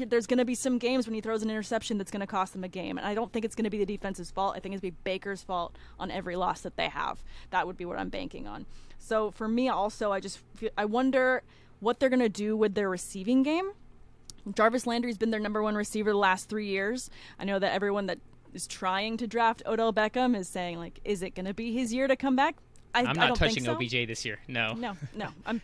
there's going to be some games when he throws an interception that's going to cost them a game. And I don't think it's going to be the defense's fault. I think it's going to be Baker's fault on every loss that they have. That would be what I'm banking on. So for me also, I wonder what they're going to do with their receiving game. Jarvis Landry's been their number one receiver the last 3 years. I know that everyone that is trying to draft Odell Beckham is saying, like, is it going to be his year to come back? I'm not don't touching think so. OBJ this year. No.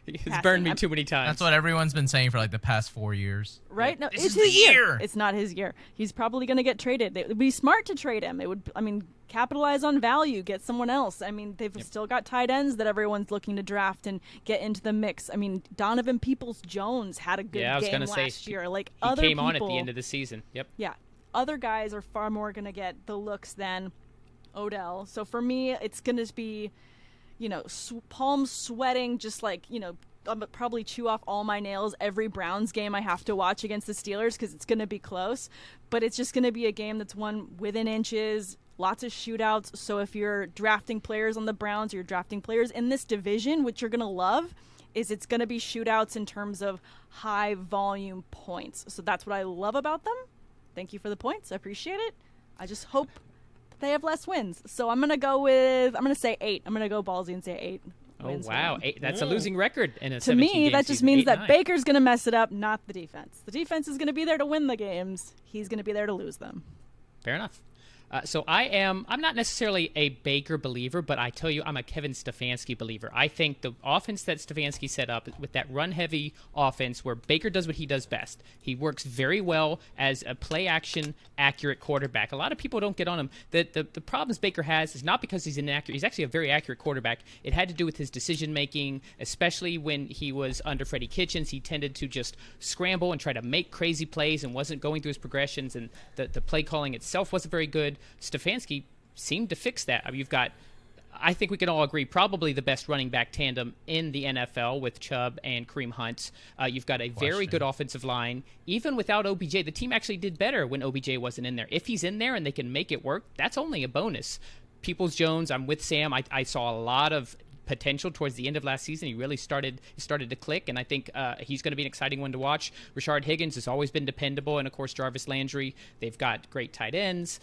He's burned me too many times. That's what everyone's been saying for like the past 4 years. Right? No, This it's is his the year. It's not his year. He's probably going to get traded. It would be smart to trade him. It would, capitalize on value, get someone else. They've still got tight ends that everyone's looking to draft and get into the mix. Donovan Peoples-Jones had a good game last year. Like, he other came people, on at the end of the season. Yep. Yeah. Other guys are far more going to get the looks than Odell. So for me, it's going to be, palms sweating, just like, I'm probably chew off all my nails every Browns game I have to watch against the Steelers because it's going to be close. But it's just going to be a game that's won within inches, lots of shootouts. So if you're drafting players on the Browns, or you're drafting players in this division, which you're going to love, is it's going to be shootouts in terms of high volume points. So that's what I love about them. Thank you for the points. I appreciate it. I just hope they have less wins. So I'm going to say 8. I'm going to go ballsy and say 8. Oh, wow. 8. That's a losing record in a 17-game To me, that just season. means that 8-9. Baker's going to mess it up, not the defense. The defense is going to be there to win the games. He's going to be there to lose them. Fair enough. So I'm not necessarily a Baker believer, but I tell you, I'm a Kevin Stefanski believer. I think the offense that Stefanski set up with that run-heavy offense where Baker does what he does best. He works very well as a play-action, accurate quarterback. A lot of people don't get on him. The problems Baker has is not because he's inaccurate. He's actually a very accurate quarterback. It had to do with his decision-making, especially when he was under Freddie Kitchens. He tended to just scramble and try to make crazy plays and wasn't going through his progressions, and the play calling itself wasn't very good. Stefanski seemed to fix that. You've got, I think we can all agree, probably the best running back tandem in the NFL with Chubb and Kareem Hunt. You've got a very good offensive line. Even without OBJ, the team actually did better when OBJ wasn't in there. If he's in there and they can make it work, that's only a bonus. Peoples-Jones, I'm with Sam. I saw a lot of potential towards the end of last season. He really started to click, and I think he's going to be an exciting one to watch. Rashard Higgins has always been dependable, and of course Jarvis Landry. They've got great tight ends.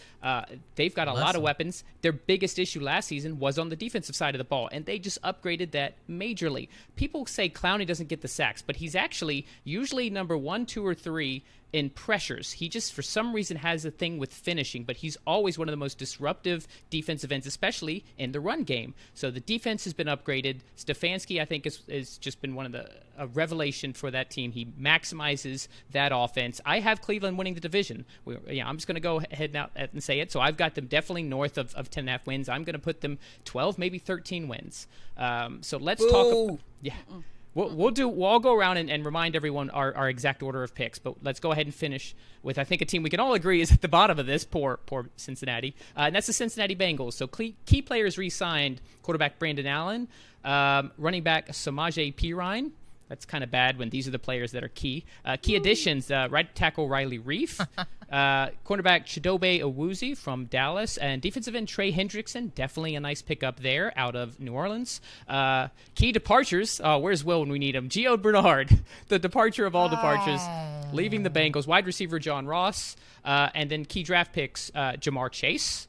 They've got a lot of weapons. Their biggest issue last season was on the defensive side of the ball, and they just upgraded that majorly. People say Clowney doesn't get the sacks, but he's actually usually number 1, 2, or 3 in pressures. He just, for some reason, has a thing with finishing, but he's always one of the most disruptive defensive ends, especially in the run game. So the defense has been upgraded. Stefanski, I think, has just been a revelation for that team. He maximizes that offense. I have Cleveland winning the division. I'm just going to go ahead now and say it. So I've got them definitely north of 10.5 wins. I'm going to put them 12, maybe 13 wins. So let's talk. Yeah. We'll all go around and remind everyone our exact order of picks, but let's go ahead and finish with, I think, a team we can all agree is at the bottom of this, poor Cincinnati, and that's the Cincinnati Bengals. So key players re-signed: quarterback Brandon Allen, running back Samaje Perine. That's kind of bad when these are the players that are key. Key additions: right tackle Riley Reif, cornerback Chidobe Awuzie from Dallas, and defensive end Trey Hendrickson. Definitely a nice pickup there out of New Orleans. Key departures. Where's Will when we need him? Gio Bernard, the departure of all departures, leaving the Bengals. Wide receiver John Ross, and then key draft picks Jamar Chase,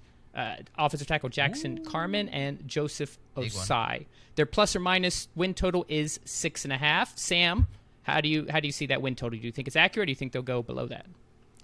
offensive tackle Jackson Carman, and Joseph Osai. Their plus or minus win total is 6.5. Sam, how do you see that win total? Do you think it's accurate? Or do you think they'll go below that?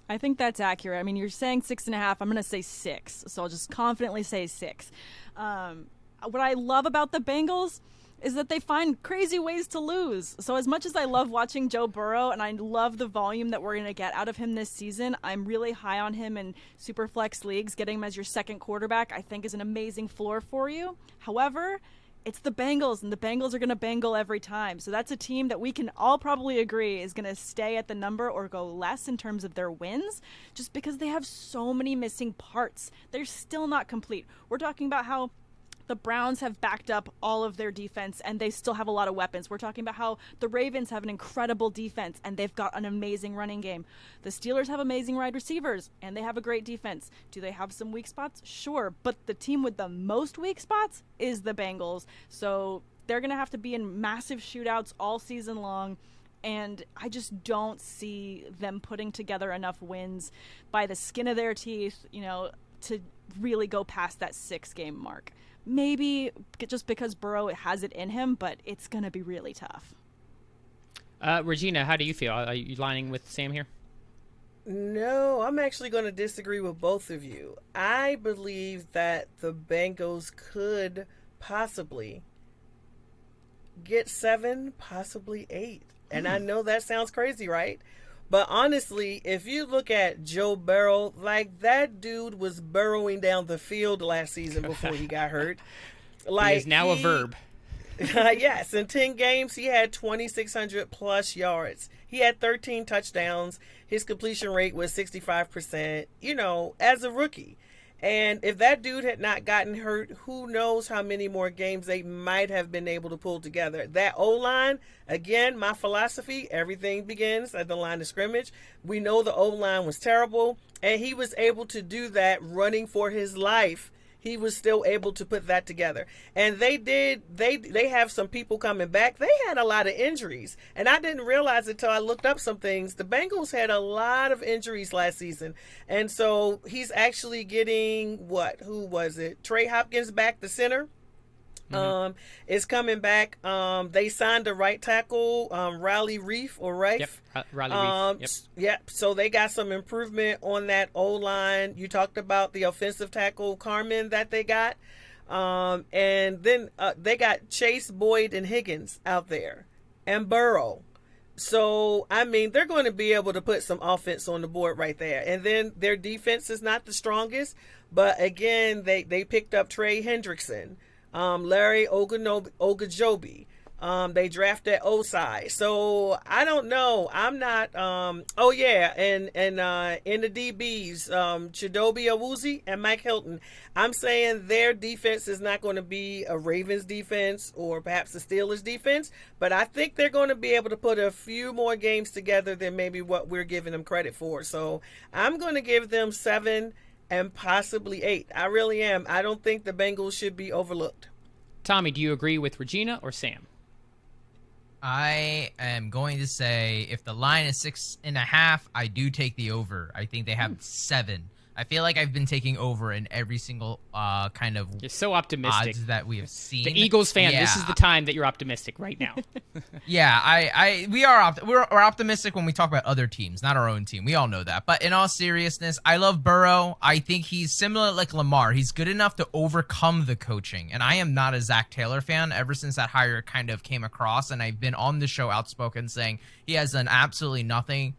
I think that's accurate. You're saying 6.5. I'm going to say 6. So I'll just confidently say 6. What I love about the Bengals is that they find crazy ways to lose. So as much as I love watching Joe Burrow and I love the volume that we're going to get out of him this season, I'm really high on him in Superflex leagues. Getting him as your second quarterback, I think, is an amazing floor for you. However, it's the Bengals, and the Bengals are going to bangle every time. So that's a team that we can all probably agree is going to stay at the number or go less in terms of their wins, just because they have so many missing parts. They're still not complete. We're talking about how the Browns have backed up all of their defense, and they still have a lot of weapons. We're talking about how the Ravens have an incredible defense, and they've got an amazing running game. The Steelers have amazing wide receivers, and they have a great defense. Do they have some weak spots? Sure, but the team with the most weak spots is the Bengals. So they're going to have to be in massive shootouts all season long, and I just don't see them putting together enough wins by the skin of their teeth, to really go past that 6-game mark. Maybe just because Burrow has it in him, but it's going to be really tough. Regina, how do you feel? Are you lining with Sam here? No, I'm actually going to disagree with both of you. I believe that the Bengals could possibly get 7, possibly 8. And I know that sounds crazy, right? But honestly, if you look at Joe Burrow, like that dude was burrowing down the field last season before he got hurt. Like he is now a verb. Yes, in 10 games, he had 2,600 plus yards. He had 13 touchdowns. His completion rate was 65%, as a rookie. And if that dude had not gotten hurt, who knows how many more games they might have been able to pull together. That O-line, again, my philosophy, everything begins at the line of scrimmage. We know the O-line was terrible, and he was able to do that running for his life. He was still able to put that together. And they have some people coming back. They had a lot of injuries. And I didn't realize it till I looked up some things. The Bengals had a lot of injuries last season. And so he's actually getting who was it? Trey Hopkins back, the center. Is coming back. They signed a right tackle, Riley Reef or Rife. Yep, Riley Reef. Yep. So they got some improvement on that O-line. You talked about the offensive tackle Carmen that they got, and then they got Chase, Boyd, and Higgins out there, and Burrow. So, they're going to be able to put some offense on the board right there. And then their defense is not the strongest, but again, they picked up Trey Hendrickson. Larry Ogunjobi. They drafted Osai. So I don't know. I'm not. And in the DBs, Chidobe Awuzie and Mike Hilton. I'm saying their defense is not going to be a Ravens defense or perhaps a Steelers defense, but I think they're going to be able to put a few more games together than maybe what we're giving them credit for. So I'm going to give them 7 and possibly 8. I really am. I don't think the Bengals should be overlooked. Tommy, do you agree with Regina or Sam? I am going to say if the line is 6.5, I do take the over. I think they have 7. I feel like I've been taking over in every single kind of you're so optimistic odds that we have seen. The Eagles fan, This is the time that you're optimistic right now. Yeah, we're optimistic when we talk about other teams, not our own team. We all know that. But in all seriousness, I love Burrow. I think he's similar like Lamar. He's good enough to overcome the coaching. And I am not a Zach Taylor fan ever since that hire kind of came across. And I've been on the show outspoken saying he has done absolutely nothing.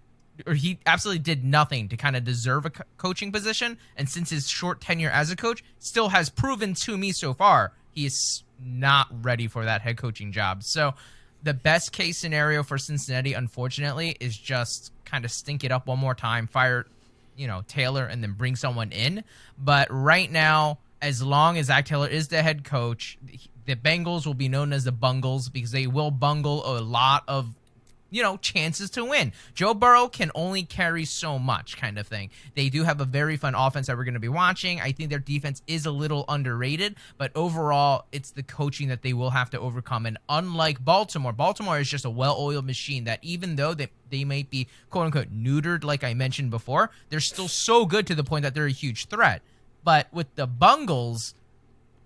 Or he absolutely did nothing to kind of deserve a coaching position. And since his short tenure as a coach, still has proven to me so far he is not ready for that head coaching job. So the best case scenario for Cincinnati, unfortunately, is just kind of stink it up one more time, fire, Taylor, and then bring someone in. But right now, as long as Zach Taylor is the head coach, the Bengals will be known as the Bungles because they will bungle a lot of chances to win. Joe Burrow can only carry so much kind of thing. They do have a very fun offense that we're going to be watching. I think their defense is a little underrated, but overall, it's the coaching that they will have to overcome. And unlike Baltimore is just a well-oiled machine that even though they might be quote-unquote neutered, like I mentioned before, they're still so good to the point that they're a huge threat. But with the Bungles,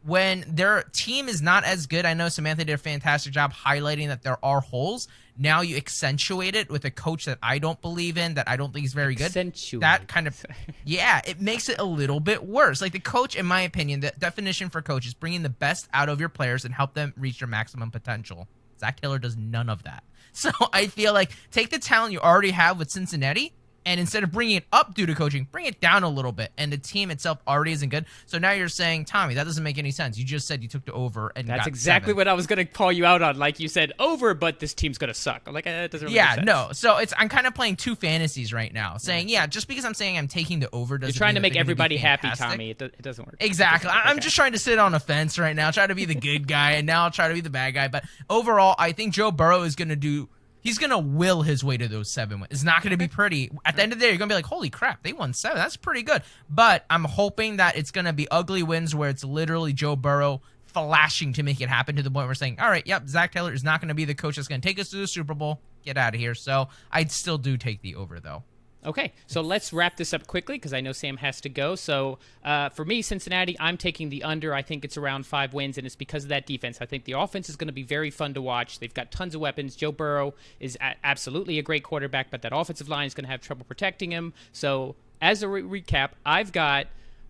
when their team is not as good, I know Samantha did a fantastic job highlighting that there are holes. Now you accentuate it with a coach that I don't believe in, that I don't think is very good. That kind of, it makes it a little bit worse. Like the coach, in my opinion, the definition for coach is bringing the best out of your players and help them reach their maximum potential. Zach Taylor does none of that. So I feel like take the talent you already have with Cincinnati And instead of bringing it up due to coaching, bring it down a little bit. And the team itself already isn't good. So now you're saying, Tommy, that doesn't make any sense. You just said you took the over and That's got exactly 7. what I was going to call you out on. Like you said, over, but this team's going to suck. I'm like, it doesn't really make sense. No. So I'm kind of playing two fantasies right now. Saying, just because I'm saying I'm taking the over doesn't You're trying to mean make everybody happy, fantastic. Tommy. It doesn't work. Exactly. I'm just trying to sit on a fence right now, try to be the good guy, and now I'll try to be the bad guy. But overall, I think Joe Burrow is going to he's going to will his way to those 7 wins. It's not going to be pretty. At the end of the day, you're going to be like, holy crap, they won 7. That's pretty good. But I'm hoping that it's going to be ugly wins where it's literally Joe Burrow flashing to make it happen to the point where we're saying, all right, Zach Taylor is not going to be the coach that's going to take us to the Super Bowl. Get out of here. So I'd still do take the over, though. Okay, so let's wrap this up quickly because I know Sam has to go. So for me, Cincinnati, I'm taking the under. I think it's around 5 wins, and it's because of that defense. I think the offense is going to be very fun to watch. They've got tons of weapons. Joe Burrow is absolutely a great quarterback, but that offensive line is going to have trouble protecting him. So as a recap, I've got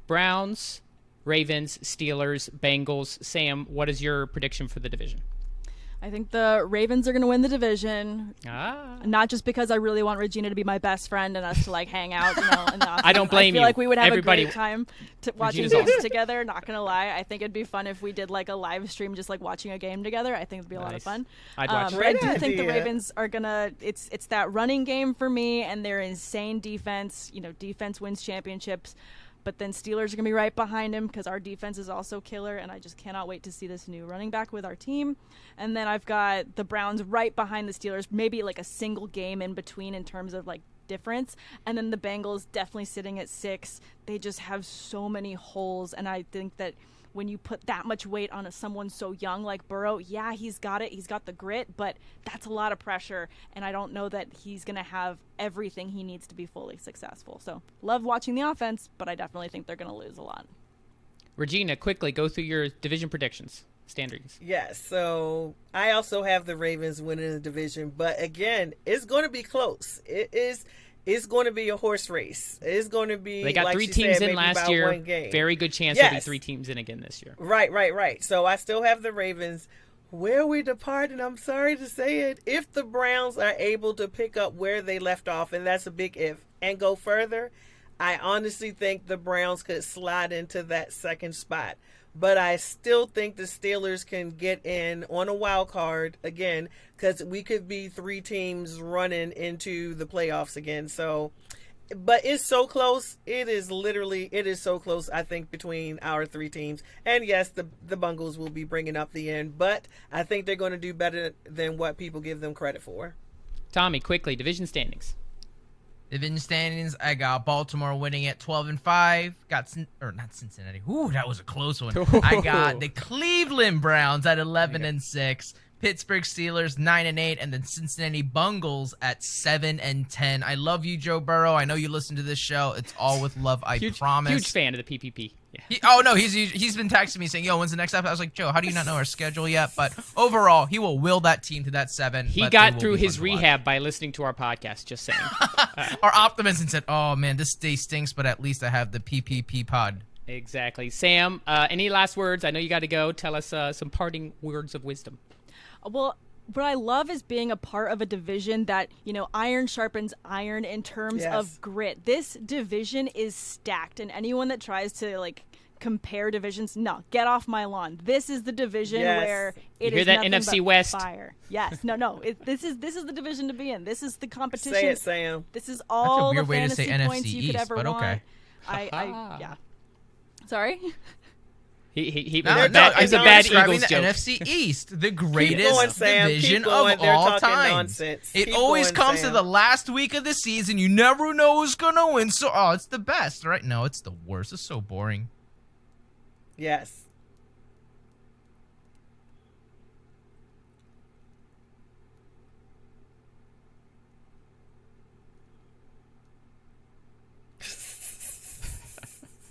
Browns, Ravens, Steelers, Bengals. Sam, what is your prediction for the division? I think the Ravens are going to win the division. Not just because I really want Regina to be my best friend and us to like hang out. In the I don't blame you. I feel like we would have Everybody, a great time watching Regina's games awesome. together. Not going to lie. I think it'd be fun if we did like a live stream just like watching a game together. I think it'd be a lot of fun. I'd watch but I do Great think the idea. Ravens are going to – it's that running game for me and their insane defense. Defense wins championships. But then Steelers are going to be right behind him because our defense is also killer, and I just cannot wait to see this new running back with our team. And then I've got the Browns right behind the Steelers, maybe like a single game in between in terms of like difference. And then the Bengals definitely sitting at 6. They just have so many holes, and I think that when you put that much weight on someone so young like Burrow, he's got it. He's got the grit, but that's a lot of pressure, and I don't know that he's going to have everything he needs to be fully successful. So love watching the offense, but I definitely think they're going to lose a lot. Regina, quickly, go through your division predictions. Standings. Yes, so I also have the Ravens winning the division, but again, it's going to be close. It's going to be a horse race. It's going to be. They got like 3 she teams said, in maybe last about year. 1 game. Very good chance Yes. there'll be 3 teams in again this year. Right. So I still have the Ravens. Where we depart, and I'm sorry to say it, if the Browns are able to pick up where they left off, and that's a big if, and go further, I honestly think the Browns could slide into that second spot. But I still think the Steelers can get in on a wild card again because we could be 3 teams running into the playoffs again. So, but it's so close. It is so close, I think, between our 3 teams. And yes, the Bengals will be bringing up the end, but I think they're going to do better than what people give them credit for. Tommy, quickly, division standings. Division standings, I got Baltimore winning at 12-5. Not Cincinnati. Ooh, that was a close one. I got the Cleveland Browns at 11-6. Pittsburgh Steelers 9-8, and then Cincinnati Bengals at 7-10. I love you, Joe Burrow. I know you listen to this show. It's all with love. I promise. Huge fan of the PPP. Yeah. He's been texting me saying, "Yo, when's the next episode?" I was like, "Joe, how do you not know our schedule yet?" But overall, he will will that team to that 7. He got through his rehab by listening to our podcast. Just saying. Our optimism said, "Oh man, this day stinks, but at least I have the PPP pod." Exactly. Sam, any last words? I know you got to go. Tell us some parting words of wisdom. Well, what I love is being a part of a division that, iron sharpens iron in terms of grit. This division is stacked, and anyone that tries to, compare divisions, no, get off my lawn. This is the division where it is that nothing NFC but West? fire. Yes. No. This is the division to be in. This is the competition. Say it, Sam. This is all weird the way to say fantasy points NFC you could East, ever but want. okay. Yeah. Sorry? He No, was a bad describing Eagles the joke. NFC East, the greatest going, Sam. division Keep going. of They're all talking time. nonsense. It Keep always going, comes to Sam. the last week of the season. You never know who's gonna win. So, it's the best, right? No, it's the worst. It's so boring. Yes.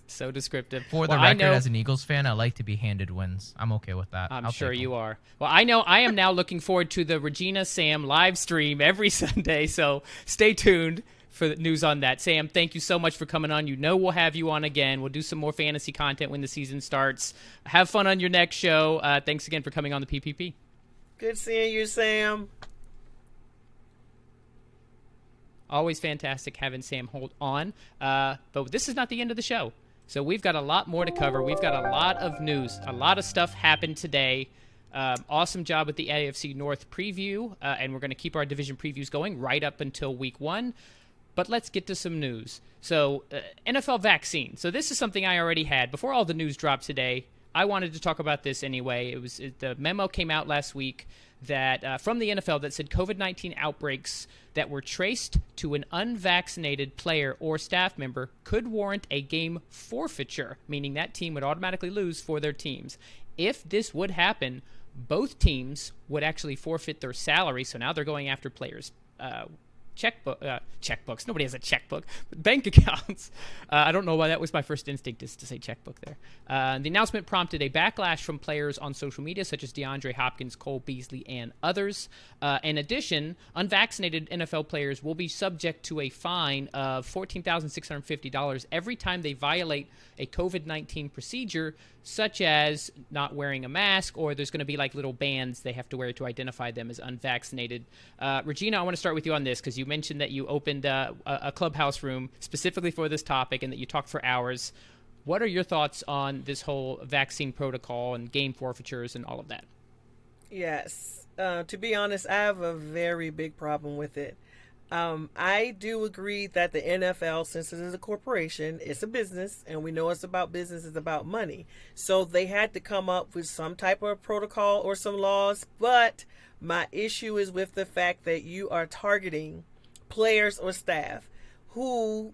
So descriptive. For the record, as an Eagles fan, I like to be handed wins. I'm okay with that. I'm sure you are. Well, I know I am now looking forward to the Regina Sam live stream every Sunday, so stay tuned for the news on that. Sam, thank you so much for coming on. We'll have you on again. We'll do some more fantasy content when the season starts. Have fun on your next show. Thanks again for coming on the PPP. Good seeing you, Sam. Always fantastic having Sam Holt on. But this is not the end of the show. So we've got a lot more to cover. We've got a lot of news. A lot of stuff happened today. Awesome job with the AFC North preview. And we're going to keep our division previews going right up until week 1. But let's get to some news. So NFL vaccine. So this is something I already had. Before all the news dropped today, I wanted to talk about this anyway. The memo came out last week that from the NFL that said COVID-19 outbreaks that were traced to an unvaccinated player or staff member could warrant a game forfeiture, meaning that team would automatically lose for their teams. If this would happen, both teams would actually forfeit their salary, so now they're going after players' checkbooks. Nobody has a checkbook, but bank accounts. I don't know why that was my first instinct is to say checkbook there. The announcement prompted a backlash from players on social media, such as DeAndre Hopkins, Cole Beasley, and others. In addition, unvaccinated NFL players will be subject to a fine of $14,650 every time they violate a COVID-19 procedure, such as not wearing a mask, or there's going to be like little bands they have to wear to identify them as unvaccinated. Regina, I want to start with you on this because you mentioned that you opened a clubhouse room specifically for this topic and that you talked for hours. What are your thoughts on this whole vaccine protocol and game forfeitures and all of that? Yes. To be honest, I have a very big problem with it. I do agree that the NFL, since it is a corporation, it's a business, and we know it's about business, it's about money. So they had to come up with some type of protocol or some laws. But my issue is with the fact that you are targeting players or staff who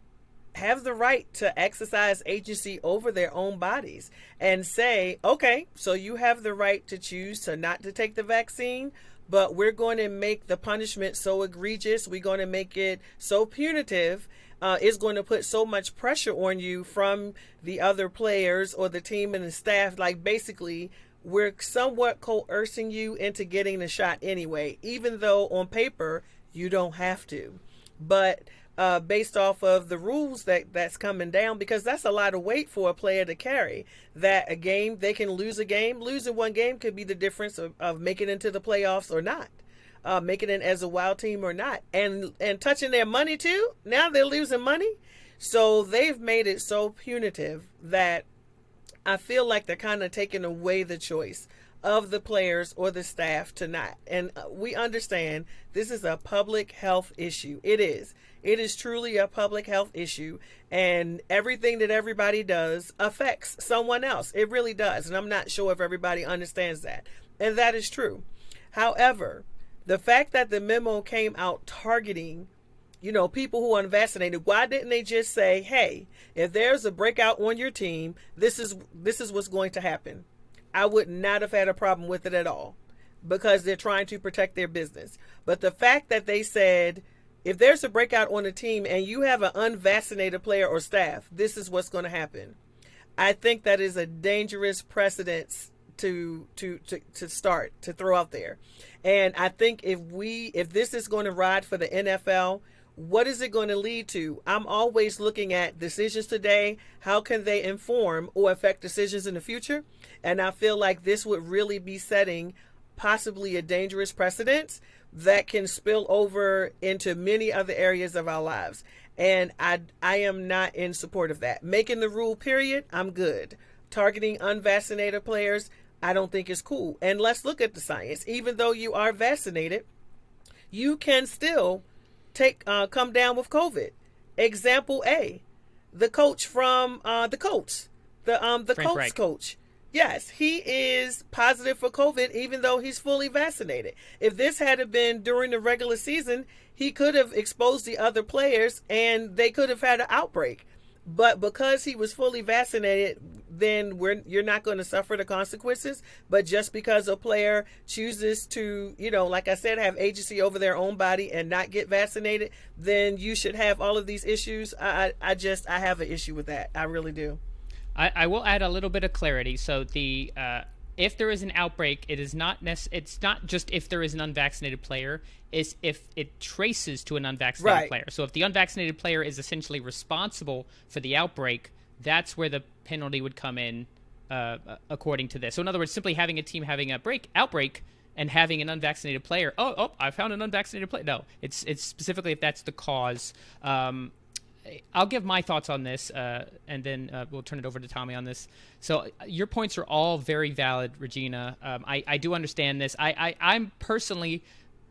have the right to exercise agency over their own bodies and say, okay, so you have the right to choose to not to take the vaccine, but we're going to make the punishment so egregious, we're going to make it so punitive, it's going to put so much pressure on you from the other players or the team and the staff. Like basically, we're somewhat coercing you into getting the shot anyway, even though on paper you don't have to. But based off of the rules that's coming down, because that's a lot of weight for a player to carry, that a game, they can lose a game. Losing one game could be the difference of making it into the playoffs or not, making it as a wild team or not, and touching their money too. Now they're losing money. So they've made it so punitive that I feel like they're kind of taking away the choice of the players or the staff to not. And we understand this is a public health issue. It is. It is truly a public health issue, and everything that everybody does affects someone else. It really does, and I'm not sure if everybody understands that, and that is true. However, the fact that the memo came out targeting, people who are unvaccinated, why didn't they just say, hey, if there's a breakout on your team, this is what's going to happen? I would not have had a problem with it at all, because they're trying to protect their business. But the fact that they said, if there's a breakout on a team and you have an unvaccinated player or staff, this is what's going to happen. I think that is a dangerous precedent to throw out there. And I think if this is going to ride for the NFL, what is it going to lead to? I'm always looking at decisions today. How can they inform or affect decisions in the future? And I feel like this would really be setting possibly a dangerous precedent that can spill over into many other areas of our lives. And I am not in support of that. Making the rule, period, I'm good. Targeting unvaccinated players, I don't think is cool. And let's look at the science. Even though you are vaccinated, you can still come down with COVID. Example A, the coach from the Colts, the Colts Wright. Coach. Yes, he is positive for COVID, even though he's fully vaccinated. If this had been during the regular season, he could have exposed the other players and they could have had an outbreak. But because he was fully vaccinated, then you're not going to suffer the consequences. But just because a player chooses to, like I said, have agency over their own body and not get vaccinated, then you should have all of these issues. I have an issue with that. I really do. I will add a little bit of clarity. So if there is an outbreak, it's not just if there is an unvaccinated player, it's if it traces to an unvaccinated player. So if the unvaccinated player is essentially responsible for the outbreak, that's where the penalty would come in according to this. So in other words, simply having a team having a outbreak and having an unvaccinated player. Oh, I found an unvaccinated player. No, it's specifically if that's the cause. I'll give my thoughts on this, and then we'll turn it over to Tommy on this. So your points are all very valid, Regina. I do understand this. I'm personally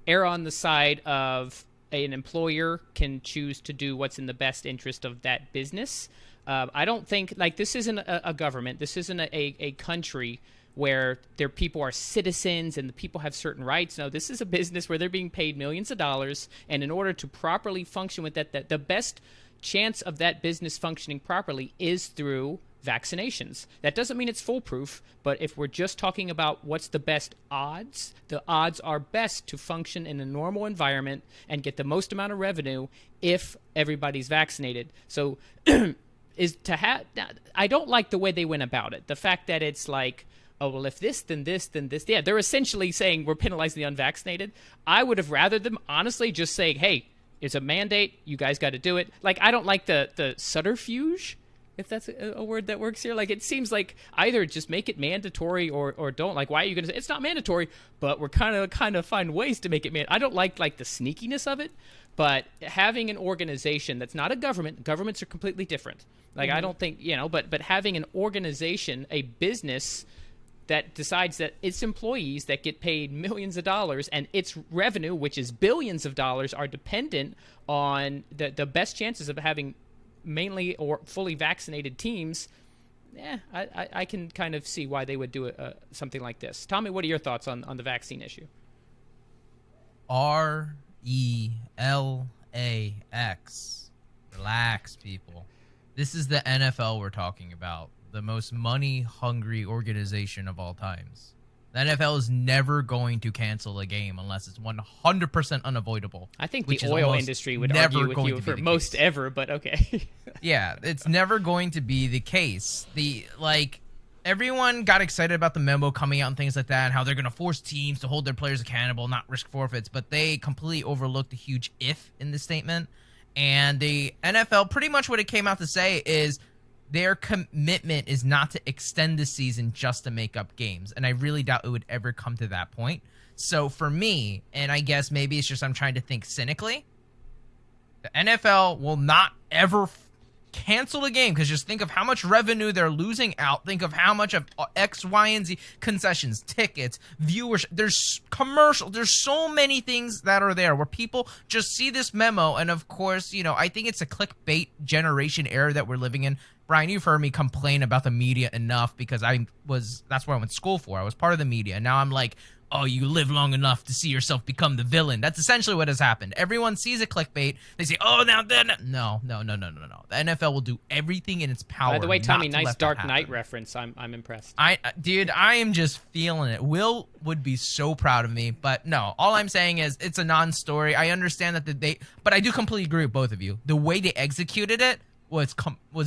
err on the side of an employer can choose to do what's in the best interest of that business. I don't think, like, this isn't a government. This isn't a country where their people are citizens and the people have certain rights. No, this is a business where they're being paid millions of dollars, and in order to properly function with that, the best chance of that business functioning properly is through vaccinations. That doesn't mean it's foolproof, but if we're just talking about what's the best odds, the odds are best to function in a normal environment and get the most amount of revenue if everybody's vaccinated. So I don't like the way they went about it. The fact that it's like, oh, well, if this, then this, then this. Yeah, they're essentially saying we're penalizing the unvaccinated. I would have rather them honestly just saying, hey, it's a mandate. You guys got to do it. Like, I don't like the subterfuge, if that's a word that works here. Like, it seems like either just make it mandatory or don't. Like, why are you going to say it's not mandatory, but we're kind of find ways to make it mandatory. I don't like the sneakiness of it, but having an organization that's not a government, governments are completely different. Like, I don't think, but having an organization, a business that decides that its employees that get paid millions of dollars and its revenue, which is billions of dollars, are dependent on the best chances of having mainly or fully vaccinated teams, I can kind of see why they would do something like this. Tommy, what are your thoughts on the vaccine issue? RELAX. Relax, people. This is the NFL we're talking about. The most money-hungry organization of all times. The NFL is never going to cancel a game unless it's 100% unavoidable. I think the oil industry would argue with you for most ever, but okay. Yeah, it's never going to be the case. Everyone got excited about the memo coming out and things like that, and how they're going to force teams to hold their players accountable, not risk forfeits, but they completely overlooked a huge if in the statement. And the NFL, pretty much what it came out to say is their commitment is not to extend the season just to make up games. And I really doubt it would ever come to that point. So for me, and I guess maybe it's just I'm trying to think cynically, the NFL will not ever cancel a game, because just think of how much revenue they're losing out. Think of how much of X, Y, and Z, concessions, tickets, viewers. There's commercial. There's so many things that are there where people just see this memo. And of course, I think it's a clickbait generation era that we're living in. Brian, you've heard me complain about the media enough because that's what I went to school for. I was part of the media. Now I'm like, oh, you live long enough to see yourself become the villain. That's essentially what has happened. Everyone sees a clickbait. They say, oh, now then. No. The NFL will do everything in its power. By the way, Tommy, nice Dark Knight reference. I'm impressed. I am just feeling it. Will would be so proud of me. But no, all I'm saying is it's a non-story. I understand that but I do completely agree with both of you. The way they executed it was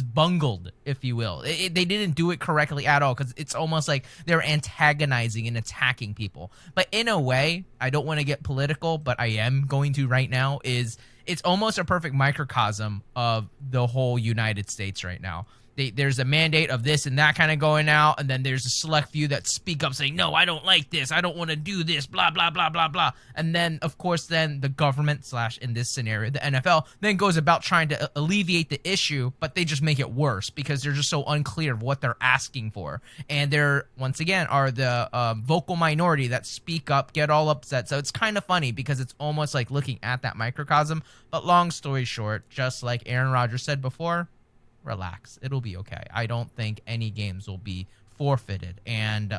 bungled, if you will. They didn't do it correctly at all, because it's almost like they're antagonizing and attacking people. But in a way, I don't want to get political, but I am going to right now, it's almost a perfect microcosm of the whole United States right now. There's a mandate of this and that kind of going out, and then there's a select few that speak up saying, no, I don't like this, I don't want to do this, blah, blah, blah, blah, blah. And then, of course, then the government / in this scenario, the NFL, then goes about trying to alleviate the issue, but they just make it worse because they're just so unclear of what they're asking for. And they're, once again, are the vocal minority that speak up, get all upset. So it's kind of funny because it's almost like looking at that microcosm. But long story short, just like Aaron Rodgers said before, relax. It'll be okay. I don't think any games will be forfeited. And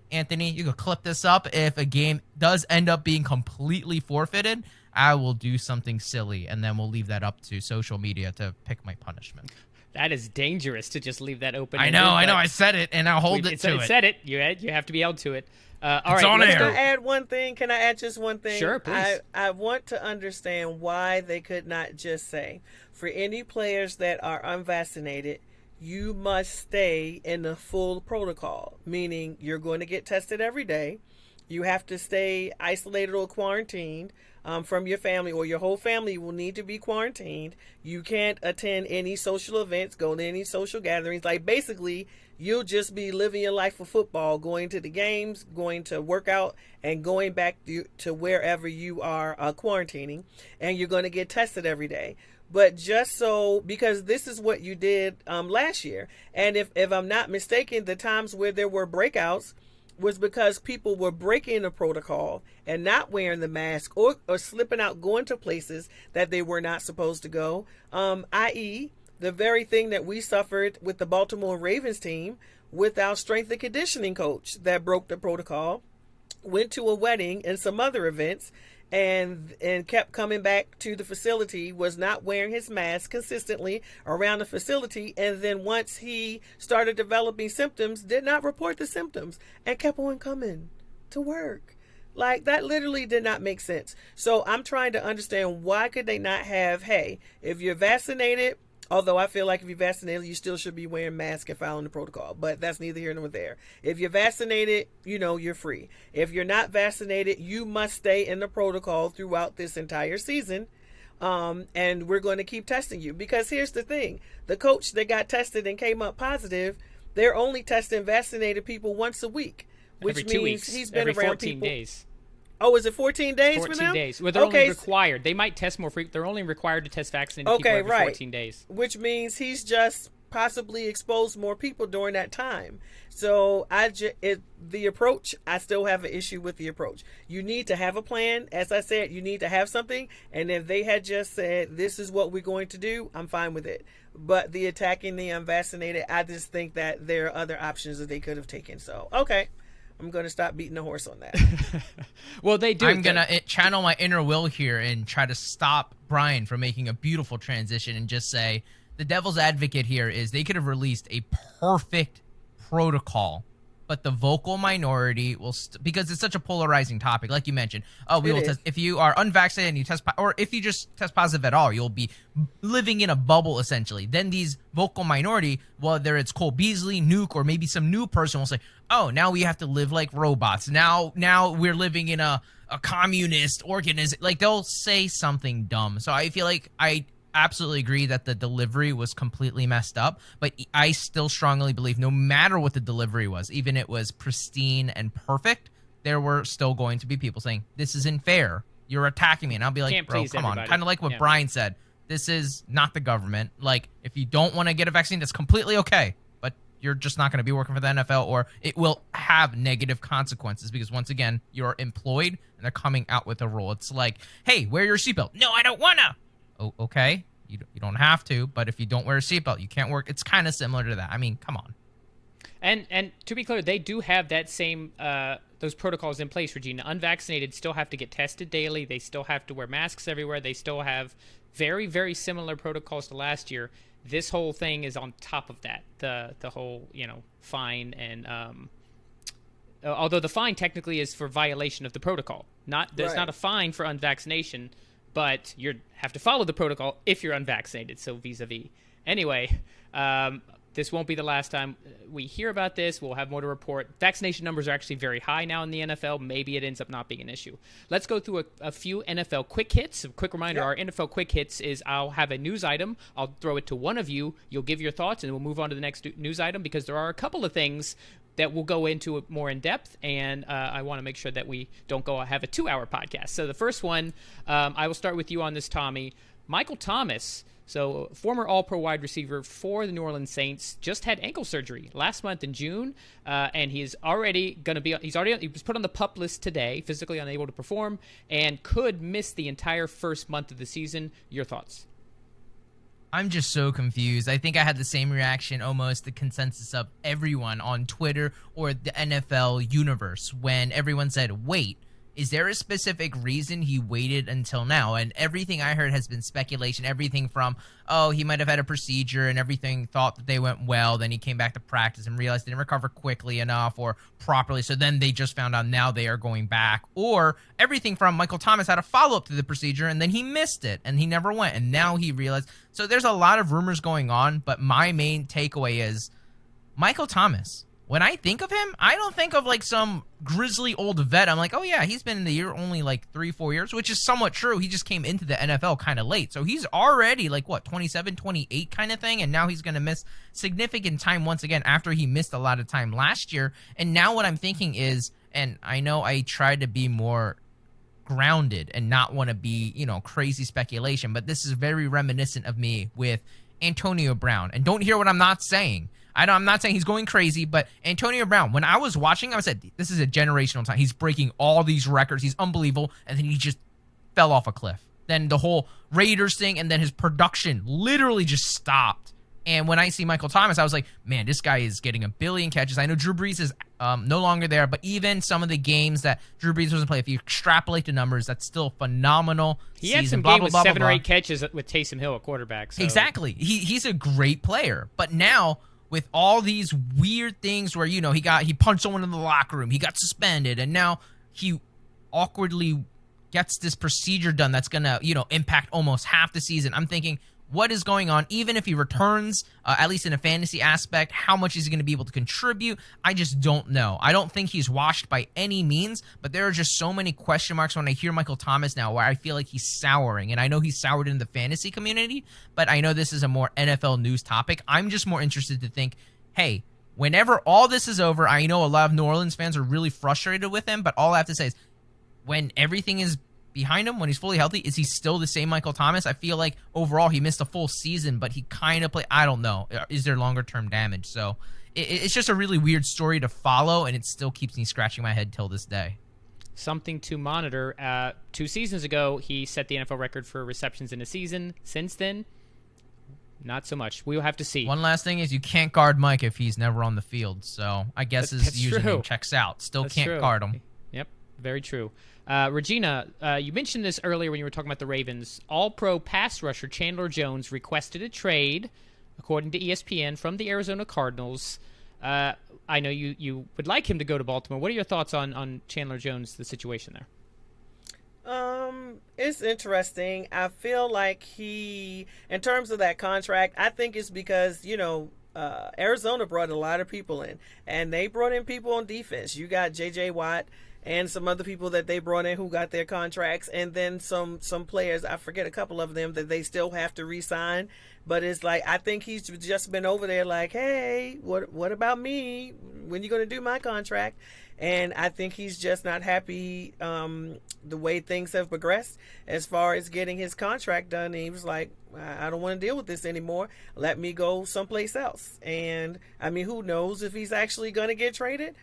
Anthony, you can clip this up. If a game does end up being completely forfeited, I will do something silly, and then we'll leave that up to social media to pick my punishment. That is dangerous to just leave that open. I know. I said it, and I'll hold it to it. It said it. You have to be held to it. All it's right. On air. Can I add one thing? Can I add just one thing? Sure, please. I want to understand why they could not just say, for any players that are unvaccinated, you must stay in the full protocol, meaning you're going to get tested every day. You have to stay isolated or quarantined from your family, or your whole family will need to be quarantined. You can't attend any social events, go to any social gatherings. Like, basically, you'll just be living your life for football, going to the games, going to work out, and going back to wherever you are quarantining, and you're going to get tested every day. But just so, because this is what you did last year, and if I'm not mistaken, the times where there were breakouts was because people were breaking the protocol and not wearing the mask or slipping out, going to places that they were not supposed to go, i.e., the very thing that we suffered with the Baltimore Ravens team with our strength and conditioning coach that broke the protocol, went to a wedding and some other events, and kept coming back to the facility, was not wearing his mask consistently around the facility, and then once he started developing symptoms, did not report the symptoms and kept on coming to work. Like, that literally did not make sense. So I'm trying to understand, why could they not have, hey, if you're vaccinated, although I feel like if you're vaccinated, you still should be wearing masks and following the protocol. But that's neither here nor there. If you're vaccinated, you're free. If you're not vaccinated, you must stay in the protocol throughout this entire season. And we're going to keep testing you. Because here's the thing. The coach that got tested and came up positive, they're only testing vaccinated people once a week. Which every 2 means weeks, he's been every around 14 people. days. Oh, is it 14 days 14 for them? days. Well, they're only required. They might test more frequently. They're only required to test vaccinated people every 14 days. Which means he's just possibly exposed more people during that time. So the approach, I still have an issue with the approach. You need to have a plan. As I said, you need to have something. And if they had just said, this is what we're going to do, I'm fine with it. But the attacking the unvaccinated, I just think that there are other options that they could have taken. So, okay. I'm going to stop beating the horse on that. Well, they do. I'm going to channel my inner will here and try to stop Brian from making a beautiful transition and just say the devil's advocate here is they could have released a perfect protocol, but the vocal minority will because it's such a polarizing topic, like you mentioned. Oh, we will test if you are unvaccinated and you test, or if you just test positive at all, you'll be living in a bubble essentially. Then these vocal minority, whether it's Cole Beasley, Nuke, or maybe some new person will say, "Oh, now we have to live like robots. Now we're living in a communist organism." Like, they'll say something dumb. So I feel like I absolutely agree that the delivery was completely messed up, but I still strongly believe no matter what the delivery was, even it was pristine and perfect, there were still going to be people saying, this isn't fair. You're attacking me. And I'll be like, bro, come on. Kind of like what Brian said. This is not the government. Like, if you don't want to get a vaccine, that's completely okay. But you're just not going to be working for the NFL, or it will have negative consequences because, once again, you're employed and they're coming out with a rule. It's like, hey, wear your seatbelt. No, I don't want to. Oh, okay. You don't have to, but if you don't wear a seatbelt, you can't work. It's kind of similar to that. I mean, come on. And to be clear, they do have that same those protocols in place, Regina. Unvaccinated still have to get tested daily. They still have to wear masks everywhere. They still have very, very similar protocols to last year. This whole thing is on top of that. The whole, fine, and although the fine technically is for violation of the protocol. There's not a fine for unvaccination, but you have to follow the protocol if you're unvaccinated, so vis-a-vis. Anyway, this won't be the last time we hear about this. We'll have more to report. Vaccination numbers are actually very high now in the NFL. Maybe it ends up not being an issue. Let's go through a few NFL quick hits. A quick reminder, Our NFL quick hits is I'll have a news item. I'll throw it to one of you. You'll give your thoughts, and we'll move on to the next news item because there are a couple of things that we'll go into it more in depth, and I want to make sure that we don't have a 2-hour podcast. So the first one, I will start with you on this, Tommy. Michael Thomas, so former All-Pro wide receiver for the New Orleans Saints, just had ankle surgery last month in June, and he was put on the PUP list today, physically unable to perform, and could miss the entire first month of the season. Your thoughts? I'm just so confused. I think I had the same reaction, almost the consensus of everyone on Twitter or the NFL universe when everyone said, wait, is there a specific reason he waited until now? And everything I heard has been speculation. Everything from, oh, he might have had a procedure and everything thought that they went well. Then he came back to practice and realized they didn't recover quickly enough or properly. So then they just found out now they are going back. Or everything from Michael Thomas had a follow-up to the procedure and then he missed it and he never went. And now he realized. So there's a lot of rumors going on. But my main takeaway is Michael Thomas, when I think of him, I don't think of like some grizzly old vet. I'm like, oh yeah, he's been in the year only like 3-4 years, which is somewhat true. He just came into the NFL kind of late. So he's already like, 27, 28 kind of thing. And now he's going to miss significant time once again after he missed a lot of time last year. And now what I'm thinking is, and I know I tried to be more grounded and not want to be, crazy speculation, but this is very reminiscent of me with Antonio Brown. And don't hear what I'm not saying. I'm not saying he's going crazy, but Antonio Brown, when I was watching, I said, this is a generational time. He's breaking all these records. He's unbelievable. And then he just fell off a cliff. Then the whole Raiders thing, and then his production literally just stopped. And when I see Michael Thomas, I was like, man, this guy is getting 1 billion catches. I know Drew Brees is no longer there, but even some of the games that Drew Brees wasn't playing, if you extrapolate the numbers, that's still phenomenal. He had some games with 7 or 8 catches with Taysom Hill at quarterback. So. Exactly. He's a great player. But now, with all these weird things where, he punched someone in the locker room, he got suspended, and now he awkwardly gets this procedure done that's going to, impact almost half the season. I'm thinking, what is going on? Even if he returns, at least in a fantasy aspect, how much is he going to be able to contribute? I just don't know. I don't think he's washed by any means, but there are just so many question marks when I hear Michael Thomas now where I feel like he's souring. And I know he's soured in the fantasy community, but I know this is a more NFL news topic. I'm just more interested to think, hey, whenever all this is over, I know a lot of New Orleans fans are really frustrated with him, but all I have to say is when everything is behind him, when he's fully healthy, is he still the same Michael Thomas? I feel like overall he missed a full season, but he kind of played. I don't know. Is there longer term damage? So it's just a really weird story to follow, and it still keeps me scratching my head till this day. Something to monitor. 2 seasons ago, he set the NFL record for receptions in a season. Since then, not so much. We'll have to see. One last thing is you can't guard Mike if he's never on the field. So I guess his username true. checks out. Still That's can't true. guard him. Yep, very true. Regina, you mentioned this earlier when you were talking about the Ravens. All-Pro pass rusher Chandler Jones requested a trade, according to ESPN, from the Arizona Cardinals. I know you would like him to go to Baltimore. What are your thoughts on Chandler Jones, the situation there? It's interesting. I feel like in terms of that contract, I think it's because, Arizona brought a lot of people in, and they brought in people on defense. You got J.J. Watt and some other people that they brought in who got their contracts, and then some players, I forget a couple of them, that they still have to re-sign. But it's like, I think he's just been over there like, hey, what about me? When you going to do my contract? And I think he's just not happy the way things have progressed as far as getting his contract done. And he was like, I don't want to deal with this anymore. Let me go someplace else. And, I mean, who knows if he's actually going to get traded?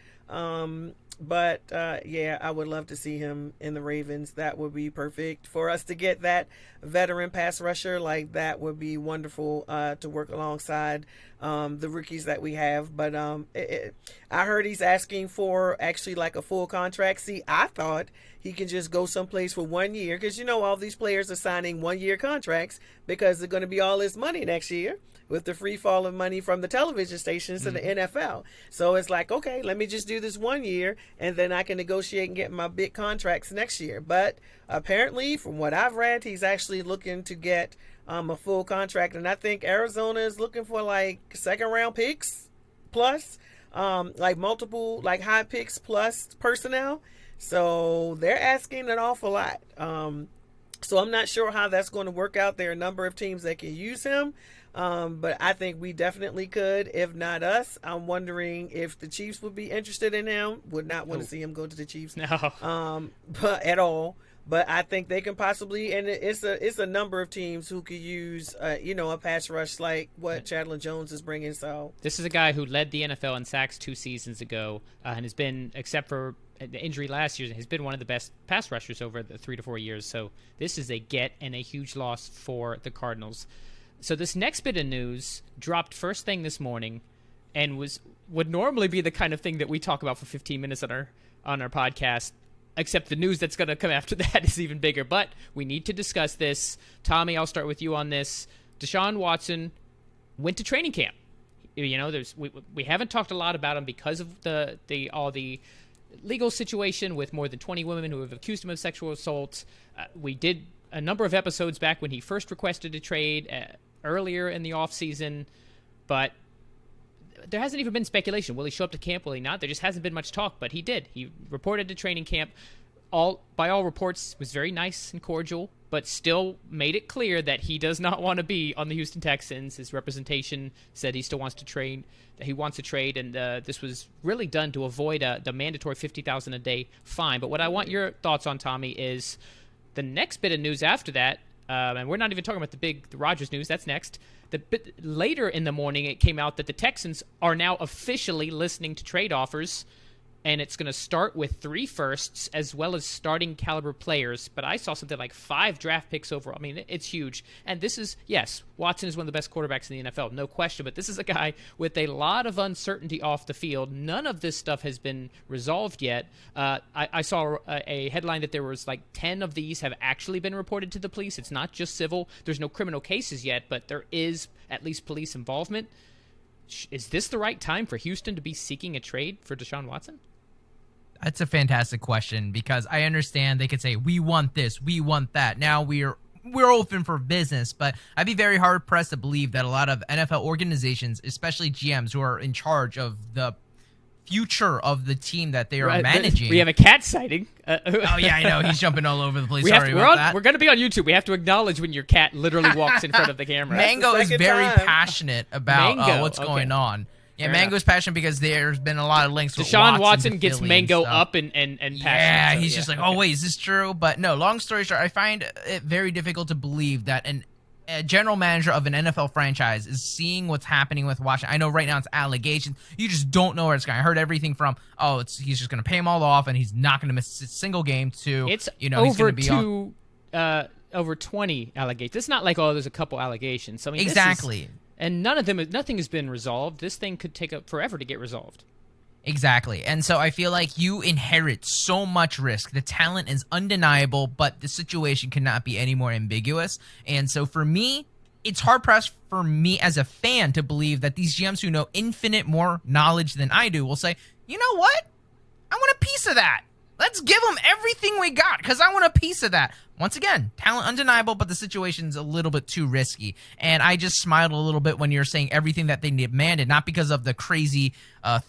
But I would love to see him in the Ravens. That would be perfect for us to get that veteran pass rusher. Like, that would be wonderful to work alongside the rookies that we have. But I heard he's asking for actually like a full contract. See, I thought he can just go someplace for 1 year because, all these players are signing 1-year contracts because they're going to be all this money next year with the free fall of money from the television stations to the NFL. So it's like, okay, let me just do this 1 year and then I can negotiate and get my big contracts next year. But apparently, from what I've read, he's actually looking to get a full contract. And I think Arizona is looking for like 2nd-round picks plus, like multiple, like high picks plus personnel. So they're asking an awful lot. So I'm not sure how that's going to work out. There are a number of teams that can use him. But I think we definitely could, if not us. I'm wondering if the Chiefs would be interested in him. Would not want to see him go to the Chiefs. No. But at all. But I think they can possibly, and it's a number of teams who could use, a pass rush like what Chandler Jones is bringing. So this is a guy who led the NFL in sacks 2 seasons ago, and has been, except for the injury last year, has been one of the best pass rushers over the 3 to 4 years. So this is a get and a huge loss for the Cardinals. So this next bit of news dropped first thing this morning, and would normally be the kind of thing that we talk about for 15 minutes on our podcast. Except the news that's going to come after that is even bigger. But we need to discuss this. Tommy, I'll start with you on this. Deshaun Watson went to training camp. We haven't talked a lot about him because of all the legal situation with more than 20 women who have accused him of sexual assault. We did a number of episodes back when he first requested a trade earlier in the offseason. But there hasn't even been speculation. Will he show up to camp? Will he not? There just hasn't been much talk, but he did. He reported to training camp. By all reports, was very nice and cordial, but still made it clear that he does not want to be on the Houston Texans. His representation said he still wants to trade, that he wants to trade, and this was really done to avoid the mandatory $50,000 a day fine. But what I want your thoughts on, Tommy, is the next bit of news after that, and we're not even talking about the Rodgers news. That's next. Later in the morning, it came out that the Texans are now officially listening to trade offers, and it's going to start with 3 firsts as well as starting caliber players. But I saw something like 5 draft picks overall. I mean, it's huge. And this is, yes, Watson is one of the best quarterbacks in the NFL, no question. But this is a guy with a lot of uncertainty off the field. None of this stuff has been resolved yet. I saw a headline that there was like 10 of these have actually been reported to the police. It's not just civil. There's no criminal cases yet, but there is at least police involvement. Is this the right time for Houston to be seeking a trade for Deshaun Watson? That's a fantastic question, because I understand they could say, we want this, we want that. Now we're open for business, but I'd be very hard pressed to believe that a lot of NFL organizations, especially GMs who are in charge of the future of the team that they are managing. We have a cat sighting. Oh yeah, I know, he's jumping all over the place. We're going to be on YouTube. We have to acknowledge when your cat literally walks in front of the camera. Mango is very passionate about what's going on. Yeah, Mango's passionate because there's been a lot of links with Deshaun Watson gets Mango up and passionate. Yeah, he's just like, oh, wait, is this true? But no, long story short, I find it very difficult to believe that a general manager of an NFL franchise is seeing what's happening with Washington. I know right now it's allegations. You just don't know where it's going. I heard everything from, he's just going to pay them all off and he's not going to miss a single game, to, it's he's going to be over 20 allegations. It's not like, there's a couple allegations. I mean, exactly. And nothing has been resolved. This thing could take forever to get resolved. Exactly. And so I feel like you inherit so much risk. The talent is undeniable, but the situation cannot be any more ambiguous. And so for me, it's hard pressed for me as a fan to believe that these GMs who know infinite more knowledge than I do will say, you know what? I want a piece of that. Let's give them everything we got because I want a piece of that. Once again, talent undeniable, but the situation's a little bit too risky. And I just smiled a little bit when you're saying everything that they demanded, not because of the crazy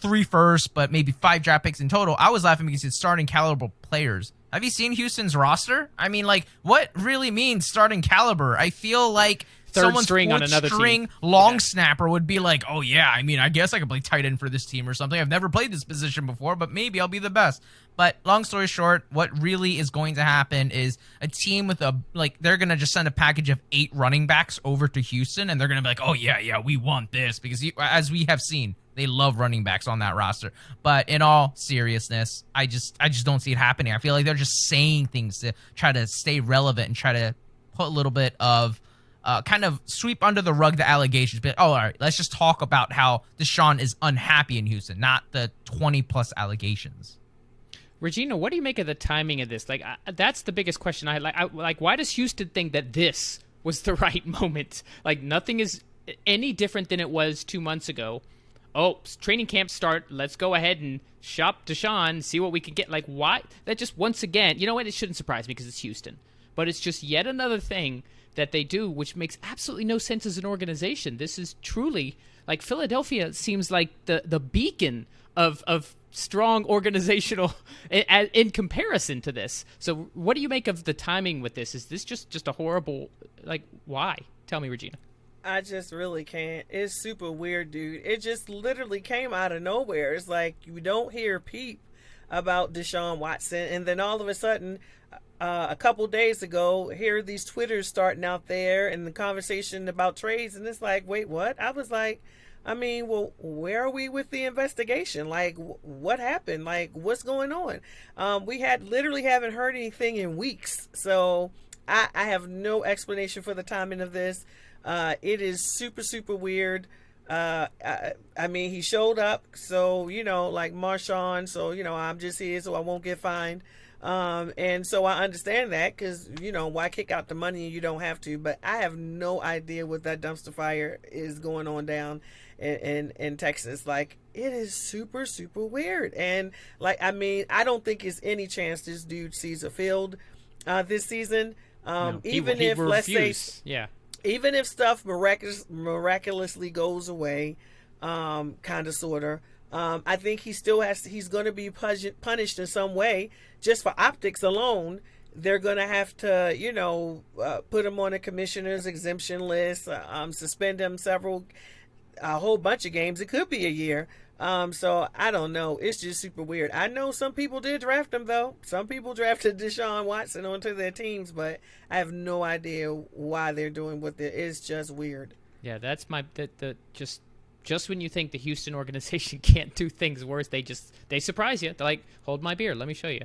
3 firsts, but maybe 5 draft picks in total. I was laughing because it's starting caliber players. Have you seen Houston's roster? I mean, like, what really means starting caliber? I feel like someone's string on another string long snapper would be like, oh yeah, I mean, I guess I could play tight end for this team or something. I've never played this position before, but maybe I'll be the best. But long story short, what really is going to happen is a team with they're going to just send a package of 8 running backs over to Houston, and they're going to be like, oh yeah, we want this, because as we have seen, they love running backs on that roster. But in all seriousness, I just don't see it happening. I feel like they're just saying things to try to stay relevant and try to put a little bit of kind of sweep under the rug the allegations. But all right, let's just talk about how Deshaun is unhappy in Houston, not the 20+ allegations. Regina, what do you make of the timing of this? Like, that's the biggest question I like. Why does Houston think that this was the right moment? Like, nothing is any different than it was 2 months ago. Oh, training camp start. Let's go ahead and shop Deshaun, see what we can get. Like, why? That just, once again, you know what? It shouldn't surprise me because it's Houston. But it's just yet another thing that they do, which makes absolutely no sense as an organization. This is truly, like, Philadelphia seems like the beacon of strong organizational in comparison to this. So what do you make of the timing with this? Is this just a horrible, like, why? Tell me, Regina. I just really can't. It's super weird, dude. It just literally came out of nowhere. It's like you don't hear peep about Deshaun Watson, and then all of a sudden, a couple days ago, here are these Twitters starting out there and the conversation about trades, and it's like, wait, what? I was like, I mean, well, where are we with the investigation? Like, what happened? Like, what's going on? We literally haven't heard anything in weeks, so I have no explanation for the timing of this. It is super, super weird. I mean, he showed up, so, like Marshawn, so, I'm just here so I won't get fined. And so I understand that because, why kick out the money and you don't have to? But I have no idea what that dumpster fire is going on down in Texas. Like, it is super, super weird. And, like, I mean, I don't think it's any chance this dude sees a field this season. No, even he if, let's say, yeah. even if stuff miraculously goes away, kind of, sort of. I think he's going to be punished in some way just for optics alone. They're going to have to, put him on a commissioner's exemption list, suspend him a whole bunch of games. It could be a year. So I don't know. It's just super weird. I know some people did draft him, though. Some people drafted Deshaun Watson onto their teams, but I have no idea why they're doing what they're. It's just weird. Yeah, that's just when you think the Houston organization can't do things worse, they surprise you. They're like, hold my beer, let me show you.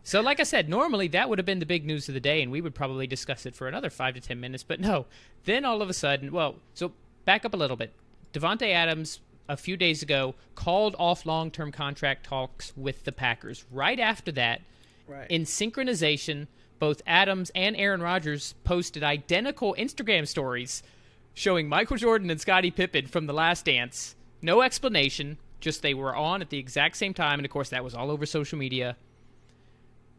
So like I said, normally that would have been the big news of the day, and we would probably discuss it for another 5 to 10 minutes. But no, then all of a sudden, so back up a little bit. Davante Adams, a few days ago, called off long-term contract talks with the Packers. Right after that, right, in synchronization, both Adams and Aaron Rodgers posted identical Instagram stories showing Michael Jordan and Scottie Pippen from The Last Dance. No explanation, just they were on at the exact same time, and of course that was all over social media.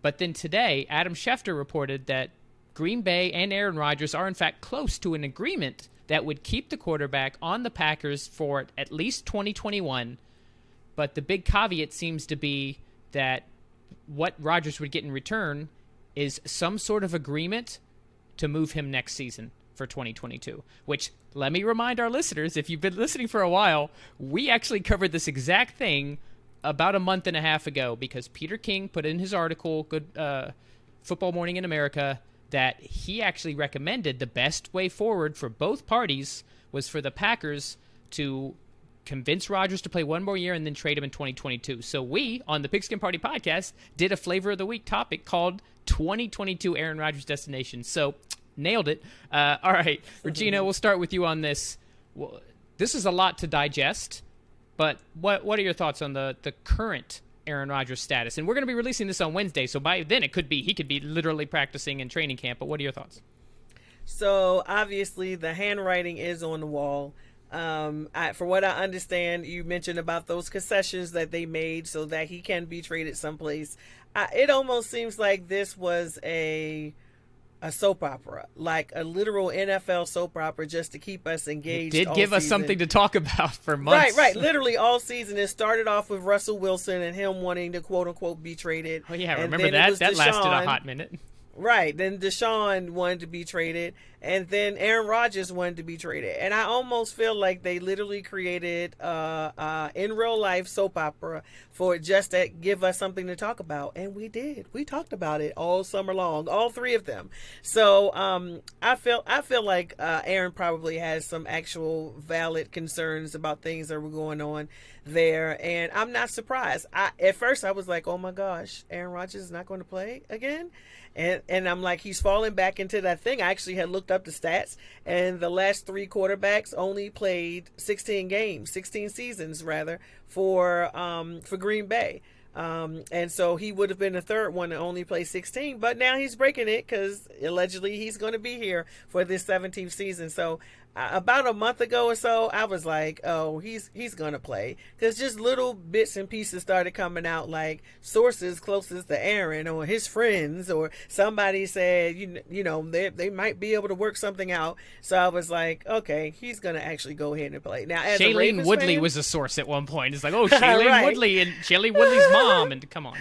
But then today, Adam Schefter reported that Green Bay and Aaron Rodgers are in fact close to an agreement that would keep the quarterback on the Packers for at least 2021. But the big caveat seems to be that what Rodgers would get in return is some sort of agreement to move him next season for 2022, which, let me remind our listeners, if you've been listening for a while, we actually covered this exact thing about a month and a half ago, because Peter King put in his article, Good Football Morning in America, that he actually recommended the best way forward for both parties was for the Packers to convince Rodgers to play one more year and then trade him in 2022. So we, on the Pigskin Party podcast, did a Flavor of the Week topic called 2022 Aaron Rodgers Destination. So nailed it. All right, Regina, we'll start with you on this. Well, this is a lot to digest, but what are your thoughts on the current Aaron Rodgers status? And we're going to be releasing this on Wednesday, so by then he could be literally practicing in training camp. But what are your thoughts? So obviously the handwriting is on the wall. For what I understand, you mentioned about those concessions that they made so that he can be traded someplace. It almost seems like this was a soap opera, like a literal NFL soap opera, just to keep us engaged. It did give us something to talk about for months. Right. Literally all season. It started off with Russell Wilson and him wanting to quote unquote be traded. Oh yeah, remember that? That lasted a hot minute. Right. Then Deshaun wanted to be traded, and then Aaron Rodgers wanted to be traded. And I almost feel like they literally created in real life soap opera for just to give us something to talk about. And we did. We talked about it all summer long, all three of them. So I feel like Aaron probably has some actual valid concerns about things that were going on there. And I'm not surprised. At first I was like, oh my gosh, Aaron Rodgers is not going to play again. And I'm like, he's falling back into that thing. I actually had looked up the stats, and the last three quarterbacks only played 16 seasons rather, for Green Bay. And so he would have been the third one to only play 16, but now he's breaking it because allegedly he's going to be here for this 17th season. So about a month ago or so, I was like, oh, he's going to play, because just little bits and pieces started coming out, like sources closest to Aaron or his friends or somebody said, they might be able to work something out. So I was like, okay, he's going to actually go ahead and play. Now, as Shailene Woodley was a source at one point. It's like, oh, Shailene right. Woodley and Shailene Woodley's mom, and come on.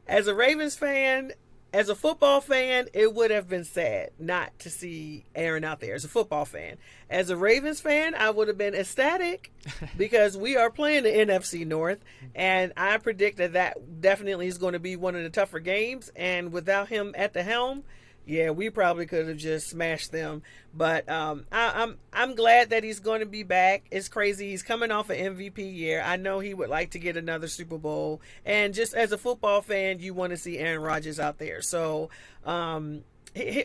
As a Ravens fan, as a football fan, it would have been sad not to see Aaron out there as a football fan. As a Ravens fan, I would have been ecstatic because we are playing the NFC North, and I predict that definitely is going to be one of the tougher games. And without him at the helm, yeah, we probably could have just smashed them. But I'm glad that he's going to be back. It's crazy. He's coming off an MVP year. I know he would like to get another Super Bowl. And just as a football fan, you want to see Aaron Rodgers out there. So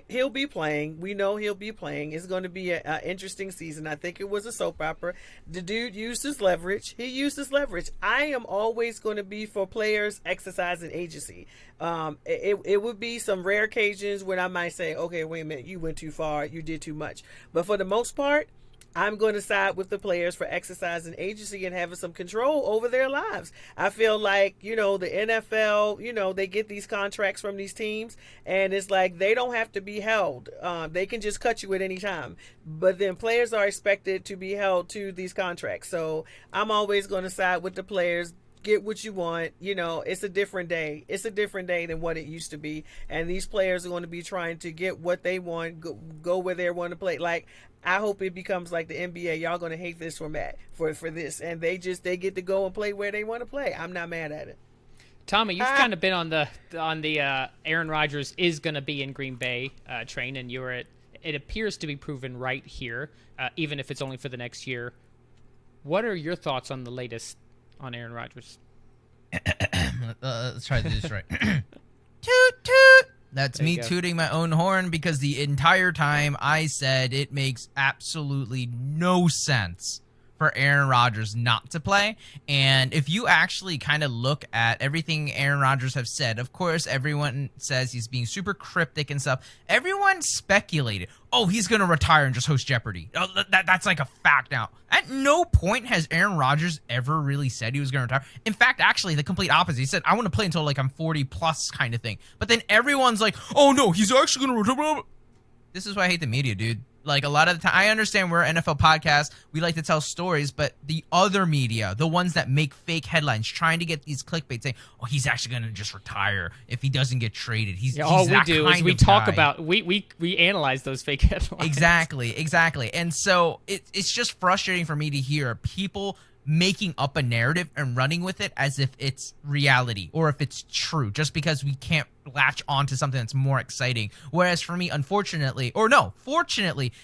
he'll be playing. We know he'll be playing. It's going to be an interesting season. I think it was a soap opera. The dude used his leverage. He used his leverage. I am always going to be for players exercising agency. It would be some rare occasions when I might say, okay, wait a minute, you went too far. You did too much. But for the most part, I'm going to side with the players for exercising agency and having some control over their lives. I feel like, the NFL, they get these contracts from these teams, and it's like they don't have to be held. They can just cut you at any time. But then players are expected to be held to these contracts. So I'm always going to side with the players. Get what you want. It's a different day. It's a different day than what it used to be. And these players are going to be trying to get what they want, go where they want to play. Like, I hope it becomes like the NBA. Y'all going to hate this format for this. And they get to go and play where they want to play. I'm not mad at it. Tommy, you've kind of been on the Aaron Rodgers is going to be in Green Bay train, and it appears to be proven right here, even if it's only for the next year. What are your thoughts on the latest on Aaron Rodgers? Let's try to do this right. Toot toot. That's me tooting my own horn, because the entire time I said it makes absolutely no sense for Aaron Rodgers not to play. And if you actually kind of look at everything Aaron Rodgers has said, of course, everyone says he's being super cryptic and stuff. Everyone speculated, he's going to retire and just host Jeopardy. That's like a fact now. At no point has Aaron Rodgers ever really said he was going to retire. In fact, actually, the complete opposite. He said, I want to play until like I'm 40 plus kind of thing. But then everyone's like, oh no, he's actually going to retire. This is why I hate the media, dude. Like, a lot of the time, I understand we're an NFL podcast. We like to tell stories, but the other media, the ones that make fake headlines, trying to get these clickbait saying, he's actually going to just retire if he doesn't get traded. All we do is we talk about, we analyze those fake headlines. Exactly. And so it's just frustrating for me to hear people making up a narrative and running with it as if it's reality or if it's true, just because we can't latch on to something that's more exciting. Whereas for me, fortunately,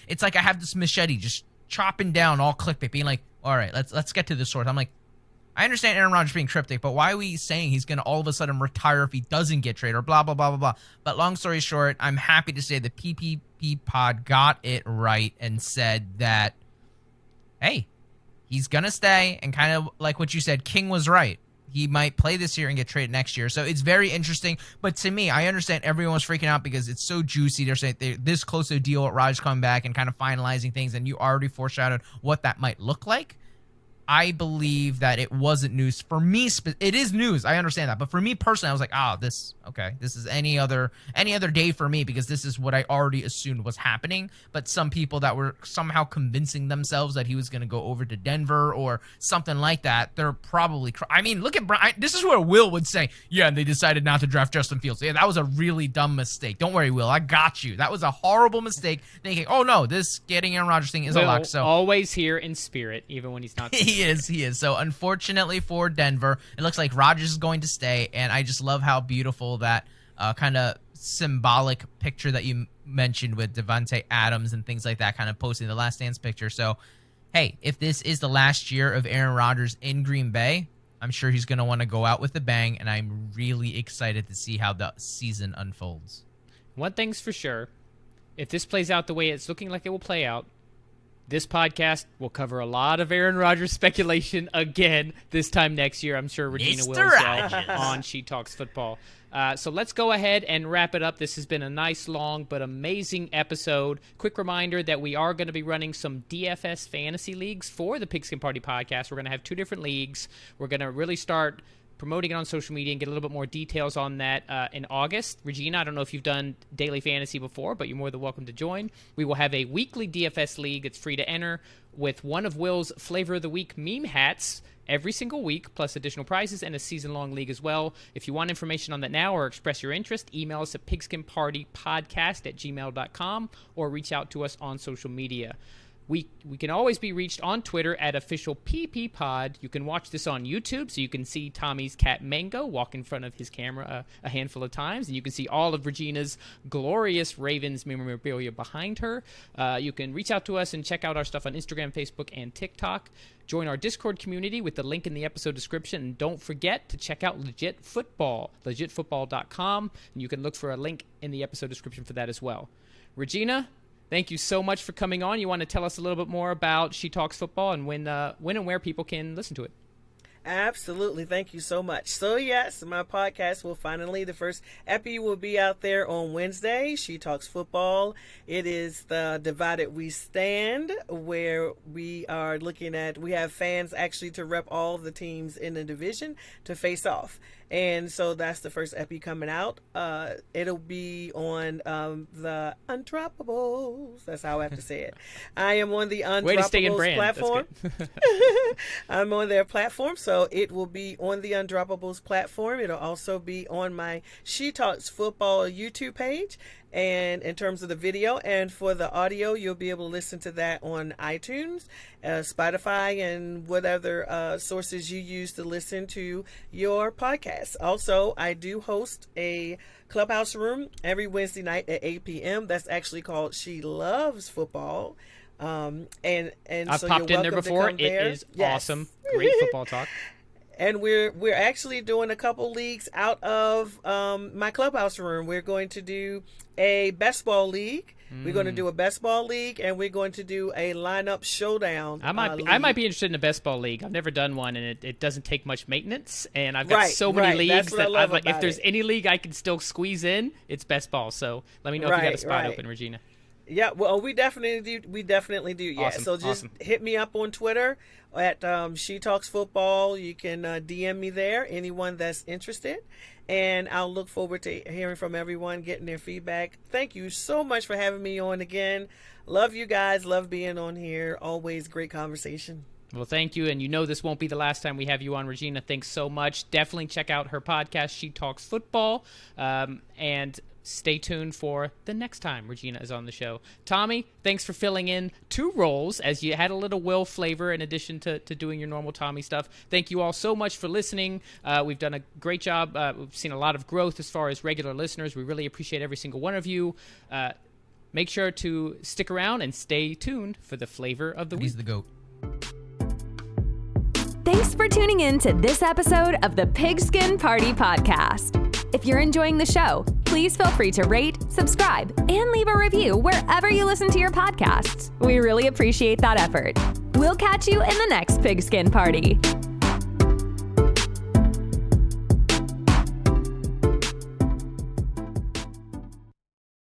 it's like I have this machete just chopping down all clickbait, being like, all right, let's get to this source. I'm like, I understand Aaron Rodgers being cryptic, but why are we saying he's going to all of a sudden retire if he doesn't get traded or blah, blah, blah, blah, blah. But long story short, I'm happy to say the PPP pod got it right and said that, hey, he's going to stay, and kind of like what you said, King was right. He might play this year and get traded next year. So it's very interesting. But to me, I understand everyone was freaking out because it's so juicy. They're saying they're this close to a deal with Rodgers coming back and kind of finalizing things, and you already foreshadowed what that might look like. I believe that it wasn't news. For me, it is news. I understand that. But for me personally, I was like, this is any other day for me, because this is what I already assumed was happening. But some people that were somehow convincing themselves that he was going to go over to Denver or something like that, they're probably look at Brian. This is where Will would say, yeah, and they decided not to draft Justin Fields. Yeah, that was a really dumb mistake. Don't worry, Will, I got you. That was a horrible mistake, thinking, oh no, this getting Aaron Rodgers thing is a lock. So always here in spirit, even when he's not. He is. So unfortunately for Denver, it looks like Rodgers is going to stay, and I just love how beautiful that kind of symbolic picture that you mentioned with Devontae Adams and things like that, kind of posting the Last Dance picture. So, hey, if this is the last year of Aaron Rodgers in Green Bay, I'm sure he's going to want to go out with a bang, and I'm really excited to see how the season unfolds. One thing's for sure, if this plays out the way it's looking like it will play out, this podcast will cover a lot of Aaron Rodgers speculation again this time next year. I'm sure Regina will as well on She Talks Football. So let's go ahead and wrap it up. This has been a nice, long, but amazing episode. Quick reminder that we are going to be running some DFS fantasy leagues for the Pigskin Party podcast. We're going to have 2 different leagues. We're going to really start promoting it on social media and get a little bit more details on that in August. Regina, I don't know if you've done daily fantasy before, but you're more than welcome to join. We will have a weekly DFS league. It's free to enter with one of Will's Flavor of the Week meme hats every single week, plus additional prizes and a season-long league as well. If you want information on that now or express your interest, email us at pigskinpartypodcast@gmail.com or reach out to us on social media. We can always be reached on Twitter at official PP Pod. You can watch this on YouTube, so you can see Tommy's cat Mango walk in front of his camera a handful of times, and you can see all of Regina's glorious Ravens memorabilia behind her. You can reach out to us and check out our stuff on Instagram, Facebook, and TikTok. Join our Discord community with the link in the episode description, and don't forget to check out Legit Football, legitfootball.com, and you can look for a link in the episode description for that as well. Regina, thank you so much for coming on. You want to tell us a little bit more about She Talks Football and when and where people can listen to it? Absolutely. Thank you so much. So yes, my podcast will finally, the first epi will be out there on Wednesday. She Talks Football. It is the Divided We Stand, where we are looking at, we have fans actually to rep all the teams in the division to face off. And so that's the first epi coming out. It'll be on the Undroppables. That's how I have to say it. I am on the Undroppables platform. I'm on their platform, so it will be on the Undroppables platform. It'll also be on my She Talks Football YouTube page. And in terms of the video, and for the audio, you'll be able to listen to that on iTunes, Spotify, and what other sources you use to listen to your podcast. Also, I do host a Clubhouse room every Wednesday night at 8 p.m. That's actually called She Loves Football. And I've so popped you're in there welcome before. to come there. It is Yes. awesome. Great football talk. And we're actually doing a couple leagues out of my Clubhouse room. We're going to do a best ball league. We're going to do a best ball league, and we're going to do a lineup showdown. I might be interested in a best ball league. I've never done one, and it doesn't take much maintenance. And I've got so many leagues that I'm like, if there's any league I can still squeeze in, it's best ball. So let me know if you got a spot open, Regina. Yeah, well, we definitely do. Yeah, Awesome, so just hit me up on Twitter at She Talks Football. You can DM me there, anyone that's interested, and I'll look forward to hearing from everyone, getting their feedback. Thank you so much for having me on again. Love you guys. Love being on here. Always great conversation. Well, thank you, and you know this won't be the last time we have you on, Regina. Thanks so much. Definitely check out her podcast, She Talks Football, and stay tuned for the next time Regina is on the show. Tommy, thanks for filling in 2 roles as you had a little Will flavor in addition to doing your normal Tommy stuff. Thank you all so much for listening. We've done a great job. We've seen a lot of growth as far as regular listeners. We really appreciate every single one of you. Make sure to stick around and stay tuned for the flavor of the week. He's the GOAT. Thanks for tuning in to this episode of the Pigskin Party Podcast. If you're enjoying the show, please feel free to rate, subscribe, and leave a review wherever you listen to your podcasts. We really appreciate that effort. We'll catch you in the next Pigskin Party.